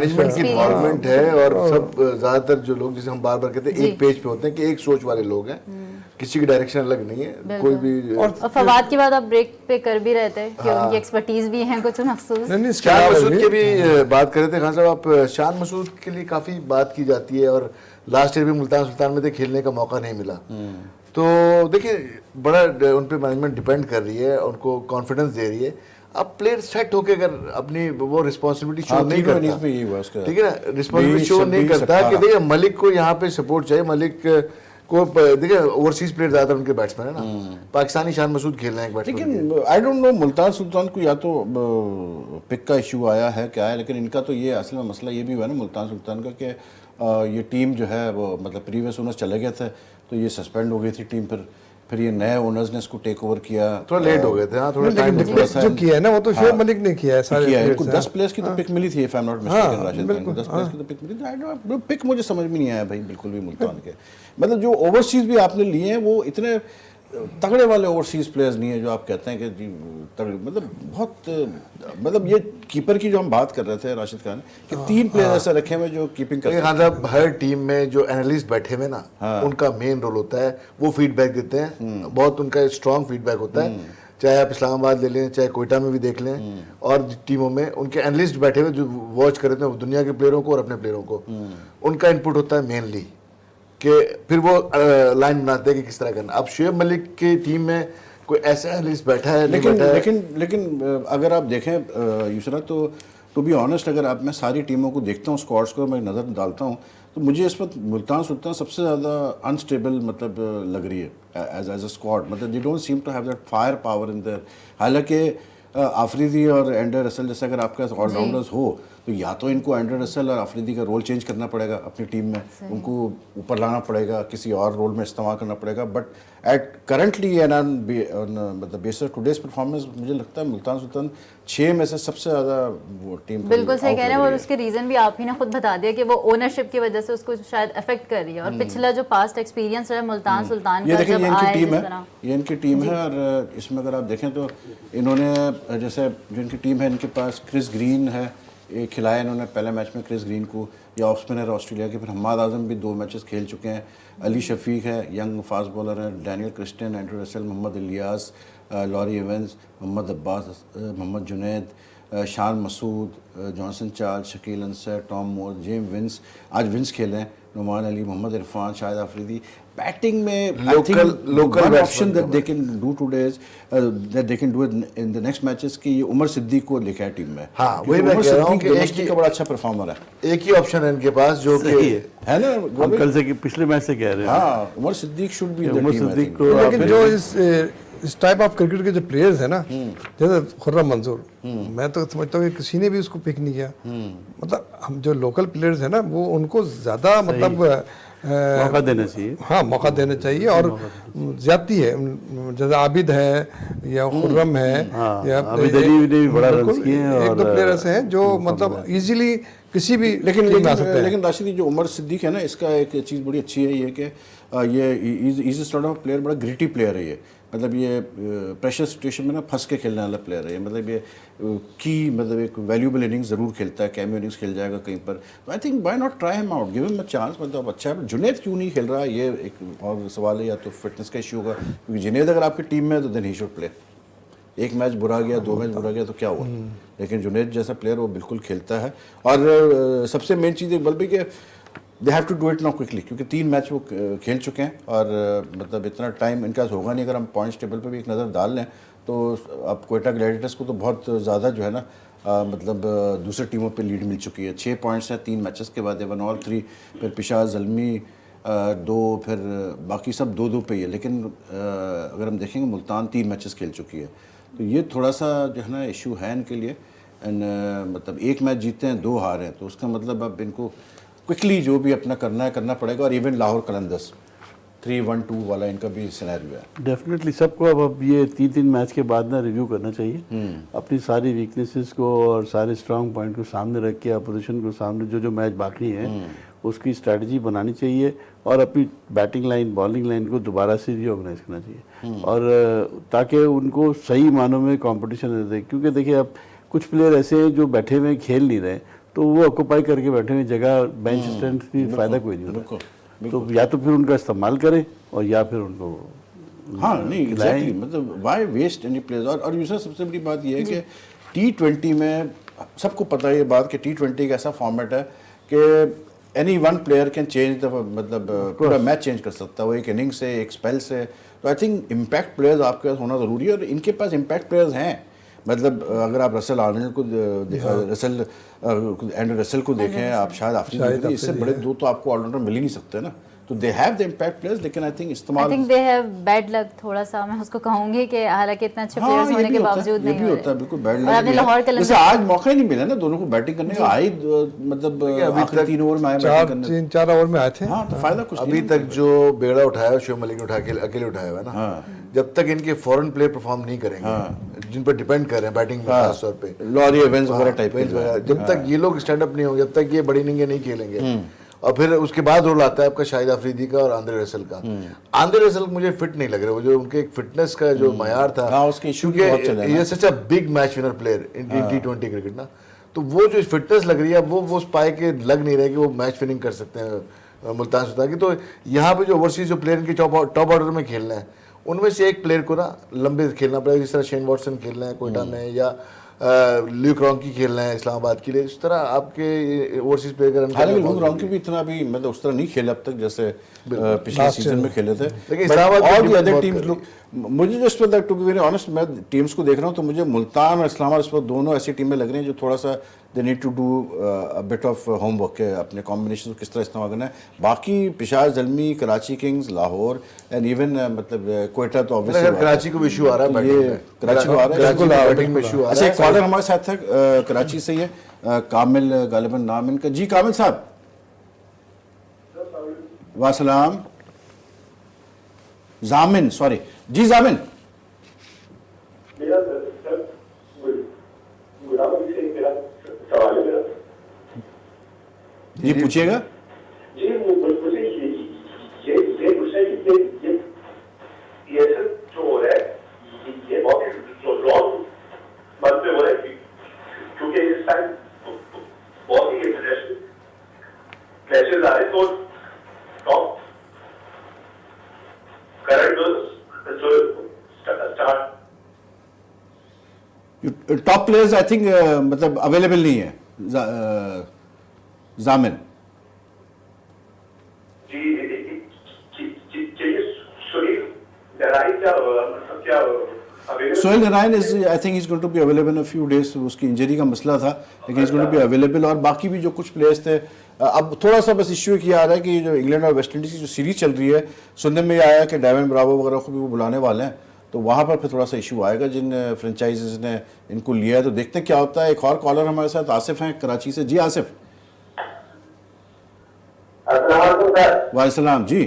Experience. इन्वॉल्वमेंट है और सब ज्यादातर जो लोग जिसे हम बार बार कहते हैं एक पेज पे होते हैं कि एक सोच वाले लोग हैं, किसी की डायरेक्शन अलग नहीं है कोई भी। और फवाद की बात आप ब्रेक पे कर भी रहे थे कि उनकी एक्सपर्टीज भी है कुछ महसूस। शान मसूद की भी बात कर रहे थे खान साहब आप। शान मसूद के लिए काफी बात की जाती है और लास्ट ईयर भी मुल्तान सुल्तान में थे, खेलने का मौका नहीं मिला। तो देखिए बड़ा उन पे मैनेजमेंट डिपेंड कर रही है, उनको कॉन्फिडेंस दे रही है। अब प्लेयर सेट होके अगर अपनी वो रिस्पॉन्सिबिलिटी शो नहीं करता, ठीक है ना, रिस्पॉन्सिबिलिटी शो नहीं करता कि देखिए मलिक को यहाँ पे सपोर्ट चाहिए, मलिक को देखिए ओवरसीज प्लेयर ज्यादा उनके बैट्समैन है ना, पाकिस्तानी शान मसूद खेल रहे हैं एक बैट्समैन। लेकिन आई डोंट नो मुल्तान सुल्तान को या तो पिक का इशू आया है क्या है, लेकिन इनका तो ये असल में मसला ये भी हुआ ना मुल्तान सुल्तान का कि ये टीम जो है वो मतलब प्रीवियस ओनर्स चले गए थे तो ये सस्पेंड हो गई थी टीम, फिर ये नए ओनर्स ने इसको टेक ओवर किया। थोड़ा लेट हो गए थे। हाँ, थोड़ा टाइम जो किया है ना वो तो शुएब मलिक ने किया है सारे किया है। players इनको हैं। 10 प्लेयर्स की तो पिक मिली थी, if I am not mistaken Rashid Khan को 10 प्लेयर्स की तो पिक मिली थी। आई डोंट पिक मुझे समझ में नहीं आया भाई बिल्कुल भी मुल्तान के। मतलब जो ओवरसीज भी आपने लिए हैं वो इतने तगड़े वाले ओवरसीज प्लेयर्स नहीं है जो आप कहते हैं कि जी तगड़े, मतलब बहुत मतलब ये कीपर की जो हम बात कर रहे थे राशिद खान कि 3 प्लेयर ऐसे रखे हुए जो कीपिंग करते हैं। खान साहब हर टीम में जो एनालिस्ट बैठे हुए ना, उनका मेन रोल होता है, वो फीडबैक देते हैं, बहुत उनका स्ट्रॉन्ग फीडबैक होता है। चाहे आप इस्लामाबाद ले लें, चाहे कोयटा में भी देख लें, और टीमों में उनके एनालिस्ट बैठे हुए जो वॉच कर रहे थे दुनिया के प्लेयरों को और अपने प्लेयरों को, उनका इनपुट होता है मेनली कि फिर वो लाइन बनाते हैं कि किस तरह करना। अब शुएब मलिक की टीम में कोई ऐसा एनालिस्ट बैठा है लेकिन अगर आप देखें यूसरा तो टू बी ऑनेस्ट अगर आप मैं सारी टीमों को देखता हूँ, स्क्वाड्स को मैं नज़र डालता हूँ, तो मुझे इस वक्त मुल्तान सुल्तान सबसे ज़्यादा अनस्टेबल मतलब लग रही है एज अ स्क्वाड। मतलब they don't seem to have that fire power in there. हालांकि आफरीदी और एंडर रसल जैसे अगर आपके पास ऑलराउंडर्स हो तो या तो इनको एंडर रसल और आफरीदी का रोल चेंज करना पड़ेगा अपनी टीम में, उनको ऊपर लाना पड़ेगा, किसी और रोल में इस्तेमाल करना पड़ेगा। बट एट करंटली एंड मतलब बेस ऑफ टुडेज परफॉर्मेंस मुझे लगता है मुल्तान सुल्तान 6 में से सबसे ज़्यादा वो टीम बिल्कुल सही कह रहे हैं, और उसके रीजन भी आप ही ने खुद बता दिया कि वो ओनरशिप की वजह से उसको शायद अफेक्ट कर रही है। और पिछला जो पास्ट एक्सपीरियंस है मुल्तान सुल्तान ये का, देखिए जब ये इनकी आए टीम जिस है, तरह ये इनकी टीम है। और इसमें अगर आप देखें तो इन्होंने जैसे जो इनकी टीम है, इनके पास क्रिस ग्रीन है, एक खिलाया इन्होंने पहले मैच में क्रिस ग्रीन को, या ऑफ स्पिनर ऑस्ट्रेलिया के। फिर हम्माद आजम भी 2 मैचेस खेल चुके हैं। अली शफीक है, यंग फास्ट बॉलर है। Daniel Christian, Andrew Russell, Mohammad Ilyas, Laurie Evans, Mohammad Abbas, Mohammad Junaid, Shan Masood, Johnson Charles, Shakeel Ansar, Tom Moore, James Vince, आज विंस खेले हैं, नुमान अली, मोहम्मद इरफान, शाहिद आफरीदी। बैटिंग में local option that they can do today is that they can do in the next matches कि ये उमर सिद्दीक को लिखा है टीम में। हाँ, वही मैं कह रहा हूँ कि एक का बड़ा अच्छा परफॉर्मर है, एक ही ऑप्शन है इनके पास जो कि है ना। हम कल से पिछले मैच से कह रहे हैं। हाँ, उमर सिद्दीक शुड बी उमर सिद्दीक को लेकिन जो इस टाइप ऑफ क्रिकेट के जो प्लेयर्स है ना, जैसे खुर्रम मंजूर, मैं तो समझता हूँ कि किसी ने भी उसको पिक नहीं किया। मतलब हम जो लोकल प्लेयर्स है ना, वो उनको ज्यादा मतलब मौका देना चाहिए। हाँ, मौका देना चाहिए। और ज्यादती है, जैसे आबिद है या खुर्रम है, या आबिद अली ने भी बड़ा रन किए हैं। एक 2 प्लेयर्स हैं जो मतलब इजीली किसी भी लेकिन टीम में आ सकते हैं। लेकिन राशिदी जो उमर सिद्दीक है ना, इसका एक चीज़ बड़ी अच्छी है ये कि ये इज सॉर्ट ऑफ प्लेयर, बड़ा ग्रिटी प्लेयर है ये। मतलब ये प्रेशर सिचुएशन में ना फंस के खेलने वाला प्लेयर है ये। मतलब ये मतलब एक वैल्यूबल इनिंग्स ज़रूर खेलता है, कैमियो इनिंग्स खेल जाएगा कहीं पर। तो I think by not try him out, give him a chance. मतलब अच्छा है। जुनैद क्यों नहीं खेल रहा है, ये एक और सवाल है। या तो फिटनेस का इशू होगा, क्योंकि जुनैद अगर आपकी टीम में है तो देन ही शुड प्ले। एक मैच बुरा गया, 2 मैच बुरा गया तो क्या हुआ, लेकिन जुनैद जैसा प्लेयर वो बिल्कुल खेलता है। और सबसे मेन चीज़ एक बल्कि कि they have to do it now quickly, क्योंकि 3 मैच वो खेल चुके हैं। और मतलब इतना टाइम इनका होगा नहीं। अगर हम पॉइंट्स टेबल पे भी एक नज़र डाल लें तो अब कोयटा ग्लैडिएटर्स को तो बहुत ज़्यादा जो है ना मतलब दूसरी टीमों पे लीड मिल चुकी है। 6 पॉइंट्स हैं 3 मैचेस के बाद, 1 ऑल 3। फिर पिशार ज़ल्मी 2, फिर बाकी सब 2-2 पे ही है। लेकिन अगर हम देखेंगे मुल्तान 3 मैचेस खेल चुकी है, तो ये थोड़ा सा जो है ना इशू है इनके लिए। एंड मतलब 1 मैच जीते हैं, 2 हारे हैं, तो उसका मतलब अब इनको क्विकली जो भी अपना करना है करना पड़ेगा। और इवन लाहौर कलंदर्स 3-1-2 वाला इनका भी सिनेरियो है। डेफिनेटली सबको अब ये 3-3 मैच के बाद ना रिव्यू करना चाहिए, अपनी सारी वीकनेसेस को और सारे स्ट्रांग पॉइंट को सामने रख के अपोजिशन को सामने जो मैच बाकी हैं उसकी स्ट्रैटेजी बनानी चाहिए। और अपनी बैटिंग लाइन बॉलिंग लाइन को दोबारा से रीऑर्गेनाइज करना चाहिए, और ताकि उनको सही मानों में कॉम्पिटिशन दे। क्योंकि देखिए अब कुछ प्लेयर ऐसे हैं जो बैठे हुए खेल नहीं रहे, तो वो ऑक्यूपाई करके बैठे हुए जगह बेंच स्ट्रेंथ की फ़ायदा कोई नहीं होता। तो या तो फिर उनका इस्तेमाल करें और या फिर उनको हाँ नहीं एग्जैक्टली मतलब वाई वेस्ट एनी प्लेयर्स। और यूसर सबसे बड़ी बात यह है कि T20 में सबको पता है ये बात कि T20 एक ऐसा फॉर्मेट है कि any one player can change the मतलब पूरा मैच चेंज कर सकता है वो, एक इनिंग से, एक स्पेल से। तो आई थिंक इम्पैक्ट प्लेयर्स आपके पास होना ज़रूरी है, और इनके पास इम्पैक्ट प्लेयर्स हैं। मतलब अगर आप रसल आर्नल्ड को एंड्रू रसेल को देखें, आप शायद आफरीदी, इससे बड़े 2 तो आपको ऑलराउंडर मिल ही नहीं सकते ना। तो they have the impact players, लेकिन आई थिंक इस्तेमाल I think they have bad luck थोड़ा सा, मैं उसको कहूंगी कि हालांकि इतने अच्छे प्लेयर्स होने के बावजूद नहीं भी होता है, बिल्कुल बैड और आपने लाहौर लक। जैसे आज मौका ही नहीं मिला ना दोनों को बैटिंग करने का। आई मतलब आखिरी 3 ओवर में आए बैटिंग करने, 3-4 ओवर में आए थे। हाँ, तो फायदा कुछ अभी तक जो बेड़ा उठाया शुएब मलिक ने उठा के अकेले उठाया हुआ है ना, जब तक इनके फॉरेन प्लेयर परफॉर्म नहीं करेंगे, जिन पर डिपेंड कर रहे हैं बैटिंग में खास तौर पे, लॉरी एवेंस वगैरह टाइप के, जब तक ये लोग स्टैंड अप नहीं होंगे, जब तक ये बड़ी इनिंगें नहीं खेलेंगे। और फिर उसके बाद रोल आता है आपका शाहिद आफरीदी का और आंद्रे रसेल का। आंद्रे रसेल मुझे फिट नहीं लग रहा, वो जो उनके एक फिटनेस का जो मयार था, उसके इशू बहुत चले ये such a big match winner player in T20 cricket ना, तो वो जो फिटनेस लग रही है वो उस पाए के लग नहीं रहे कि वो मैच विनिंग कर सकते हैं मुल्तान सुल्तान की। तो यहाँ पे जो ओवरसीज जो प्लेयर इनके टॉप ऑर्डर में खेलना है, उनमें से एक प्लेयर को ना लंबे खेलना पड़ेगा, जिस तरह शेन वॉटसन खेल रहे हैं कोयटा में, या ल्यूक रॉन्की खेल रहे हैं इस्लामाबाद के लिए, इस तरह आपके ओवरसीज प्लेयर हालांकि लूक रॉन्की भी इतना भी मतलब उस तरह नहीं खेले अब तक जैसे पिछले सीजन में खेले थे, लेकिन इस्लामाबाद और की भी टीम अदर बहुत टीम्स लोग मुझे जस्ट पता टू बी वेरी ऑनेस्ट मैं टीम्स को देख रहा हूँ तो मुझे मुल्तान और इस्लामाबाद इस वक्त दोनों ऐसी टीमें लग रही हैं जो थोड़ा सा they need to do a bit of homework के अपने कॉम्बिनेशन किस तरह इस्तेमाल करना है। बाकी Peshawar Zalmi, Karachi kings, Lahore and even मतलब कोयटा तो ऑब्वियसली कराची को भी इशू आ रहा है, ये कराची को आ रहा है, बैटिंग में इशू आ अच्छा रहा एक कॉलर हमारे साथ था कराची से ही है कामिल गालिबन नाम इनका। जी कामिल साहब वासलाम जामिन सॉरी जी जामिन मेरा सर गुलाम से मेरा सवाल है मेरा जी पूछिएगा। जी मुझे ये पूछना है कि ये सर जो हो रहा है ये बहुत ही रॉन्ग मन पे हो रहा है क्योंकि इस टाइम बहुत ही इंटरनेशनल मैचेस आ रहे हैं तो टॉप करंट जो start top players I think मतलब अवेलेबल नहीं है जामिन। जी सुनील नारायण क्या Sohail Narine is I think is going to be available in a few days, उसकी इंजरी का मसला था लेकिन is going to be available. और बाकी भी जो कुछ प्लेयर्स थे अब थोड़ा सा बस इश्यू किया आ रहा है कि जो इंग्लैंड और वेस्ट इंडीज की जो सीरीज चल रही है सुनने में आया कि डेवन ब्रावो वगैरह को भी वो बुलाने वाले हैं तो वहाँ पर फिर थोड़ा सा इशू आएगा जिन फ्रेंचाइजीज ने इनको लिया है तो देखते हैं क्या होता है। एक और कॉलर हमारे साथ आसिफ हैं कराची से। जी आसिफ वालेकुम जी।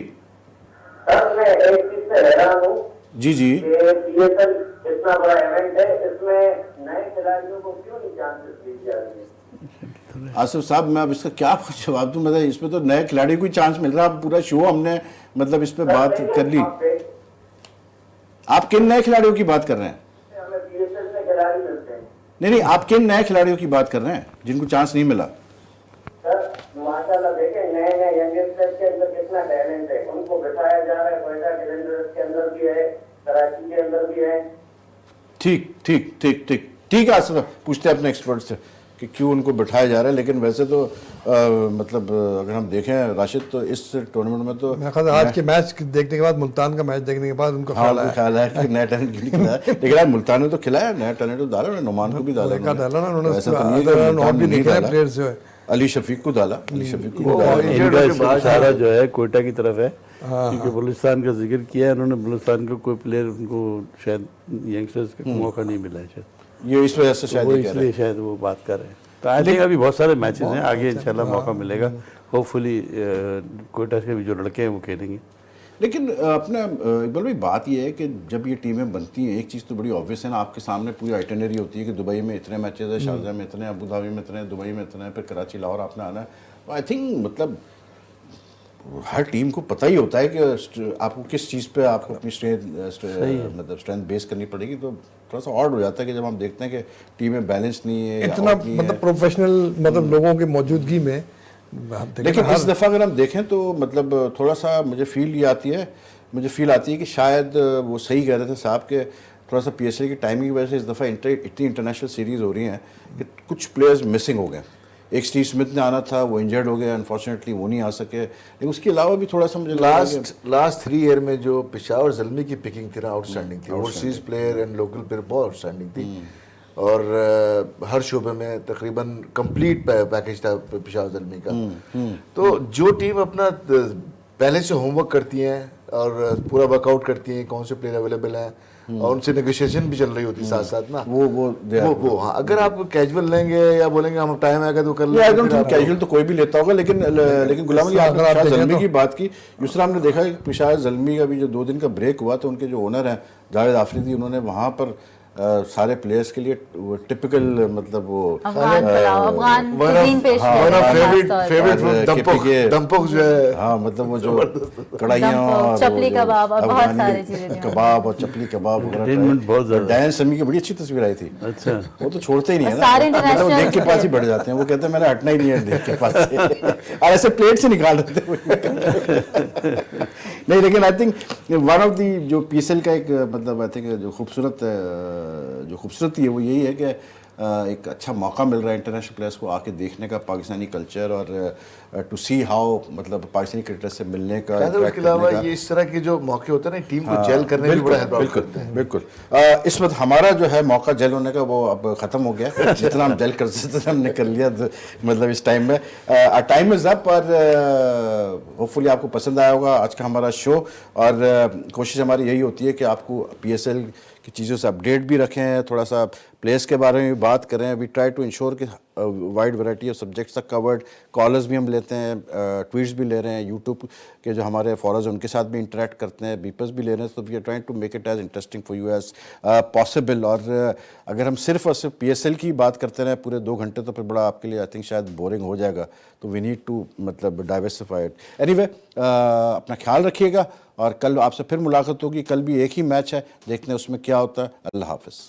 सर मैं एक चीज से हैरान हूँ जी जी पीएसएल इतना बड़ा इवेंट है इसमें नए खिलाड़ियों को क्यों नहीं चांसेस दी जा रही है? आसिफ साहब मैं अब इसका क्या जवाब दूं, मतलब इसमें तो नए खिलाड़ी को ही चांस मिल रहा है। पूरा शो हमने मतलब इस पे बात कर ली। आप किन नए खिलाड़ियों की बात कर रहे हैं? हमें पीएसएल में खिलाड़ी मिलते हैं। नहीं आप किन नए खिलाड़ियों की बात कर रहे हैं जिनको चांस नहीं मिला? सर माशाल्लाह देखें नए नए यंगस्टर्स के अंदर कितना टैलेंट है, उनको बिठाया जा रहा है। कोयटा के अंदर भी है, कराची के अंदर भी है। ठीक है आसिफ, पूछते हैं अपने एक्सपर्ट से कि क्यों उनको बिठाया जा रहा है। लेकिन वैसे तो मतलब अगर हम देखें राशिद तो इस टूर्नामेंट में तो मैं आज के मैच देखने के बाद मुल्तान का मैच देखने के बाद उनको ख्याल है कि नया टैलेंट क्यों नहीं खिलाया लेकिन यार मुल्तान ने तो खिलाया, नया टैलेंट तो डाला नुमान को भी डाला उन्होंने, अली शफीक को डाला, अली शफीक को इनका इशारा जो है कोयटा की तरफ है क्योंकि बलूचिस्तान का जिक्र किया है उन्होंने। बलूचिस्तान का कोई प्लेयर उनको शायद यंगस्टर्स को मौका नहीं मिला है शायद, ये इस वजह से शायद इसलिए शायद वो बात कर रहे हैं। तो आई थिंक अभी बहुत सारे मैचेस हैं आगे इंशाल्लाह मौका मिलेगा। होपफुली कोयटा के भी जो लड़के हैं वो खेलेंगे। लेकिन अपना इकबाल भाई बात ये है कि जब ये टीमें बनती हैं एक चीज़ तो बड़ी ऑब्वियस है ना, आपके सामने पूरी आइटनरी होती है कि दुबई में इतने मैचेस है, शारजा में इतने, अबू धाबी में इतने, दुबई में इतने, फिर कराची लाहौर आपने आना है। तो आई थिंक मतलब हर टीम को पता ही होता है कि आपको किस चीज़ पे आपको अपनी स्ट्रेंथ बेस करनी पड़ेगी। तो थोड़ा सा ऑड हो जाता है कि जब हम देखते हैं कि टीमें बैलेंस नहीं है इतना मतलब प्रोफेशनल मतलब लोगों की मौजूदगी में। लेकिन इस दफ़ा अगर हम देखें तो मतलब थोड़ा सा मुझे फील आती है कि शायद वो सही कह रहे थे साहब के थोड़ा सा पीएसएल की टाइमिंग की वजह से इस दफ़ा इतनी इंटरनेशनल सीरीज़ हो रही हैं कि कुछ प्लेयर्स मिसिंग हो गए। एक स्टीव स्मिथ ने आना था, वो इंजर्ड हो गया, अनफॉर्चुनेटली वो नहीं आ सके। लेकिन उसके अलावा भी थोड़ा सा मुझे लास्ट 3 ईयर में जो पेशावर ज़ल्मी की पिकिंग थी ना आउटस्टैंडिंग थी। Overseas player and local player बहुत आउटस्टैंडिंग थी और हर शोबे में तकरीबन कंप्लीट पैकेज था पेशावर ज़ल्मी का। तो जो टीम अपना पहले से होमवर्क करती हैं और पूरा वर्कआउट करती हैं कौन से प्लेयर अवेलेबल हैं और उनसे नेगोशिएशन भी चल रही होती है साथ साथ ना, वो हाँ। अगर आप कैजुअल लेंगे या बोलेंगे हम टाइम आएगा तो कर लेंगे, कैजुअल तो कोई भी लेता होगा। लेकिन गुलाम अली आपने ज़ल्मी की बात की, दूसरा हमने देखा कि पेशावर ज़ल्मी का भी जो 2 दिन का ब्रेक हुआ तो उनके जो ओनर हैं जावेद आफरीदी, उन्होंने वहाँ पर सारे प्लेयर्स के लिए वो टिपिकल मतलब वो अफगान कुजीन पेश दमपोक जो है, हाँ मतलब वो जो कढ़ाइयाँ और चपली कबाब और बहुत सारी चीजें, कबाब और चपली कबाब वगैरह। डायन समी की बड़ी अच्छी तस्वीर आई थी। अच्छा, वो तो छोड़ते ही नहीं है ना, मतलब देख के पास ही बढ़ जाते हैं। वो कहते हैं मैंने हटना ही नहीं है देख के पास से और ऐसे प्लेट से निकाल देते नहीं। लेकिन I think one of the जो पीएसएल का एक मतलब आई थिंक जो खूबसूरती है वो यही है कि एक अच्छा मौका मिल रहा है इंटरनेशनल प्लेयर्स को आके देखने का पाकिस्तानी कल्चर और टू सी हाउ मतलब पाकिस्तानी क्रिकेटर से मिलने का, शायद उसके अलावा ये इस तरह के जो मौके होते हैं ना टीम को जेल करने में बड़ा हेल्प करते हैं। बिल्कुल इस वक्त हमारा जो है मौका जेल होने का वो अब ख़त्म हो गया जितना हम जेल कर सकते थे हमने कर लिया मतलब इस टाइम में टाइम इज़ अप और होपफुली आपको पसंद आया होगा आज का हमारा शो और कोशिश हमारी यही होती है कि आपको PSL की चीज़ों से अपडेट भी रखें, थोड़ा सा प्लेयर्स के बारे में भी बात करें। वी ट्राई टू इंश्योर कि वाइड वैरायटी ऑफ सब्जेक्ट्स तक कवर्ड, कॉलर्स भी हम लेते हैं, ट्वीट्स भी ले रहे हैं, यूट्यूब के जो हमारे फॉलोअर्स हैं उनके साथ भी इंटरेक्ट करते हैं, बीपर्स भी ले रहे हैं। तो we are trying to make it as interesting for you as possible. और अगर हम सिर्फ और सिर्फ PSL की बात करते रहें पूरे 2 घंटे तो फिर बड़ा आपके लिए आई थिंक शायद बोरिंग हो जाएगा। तो वी नीड टू मतलब डाइवर्सिफाई इट। एनीवे अपना ख्याल रखिएगा और कल आपसे फिर मुलाकात होगी। कल भी एक ही मैच है, देखते हैं उसमें क्या होता है। अल्लाह हाफिज़।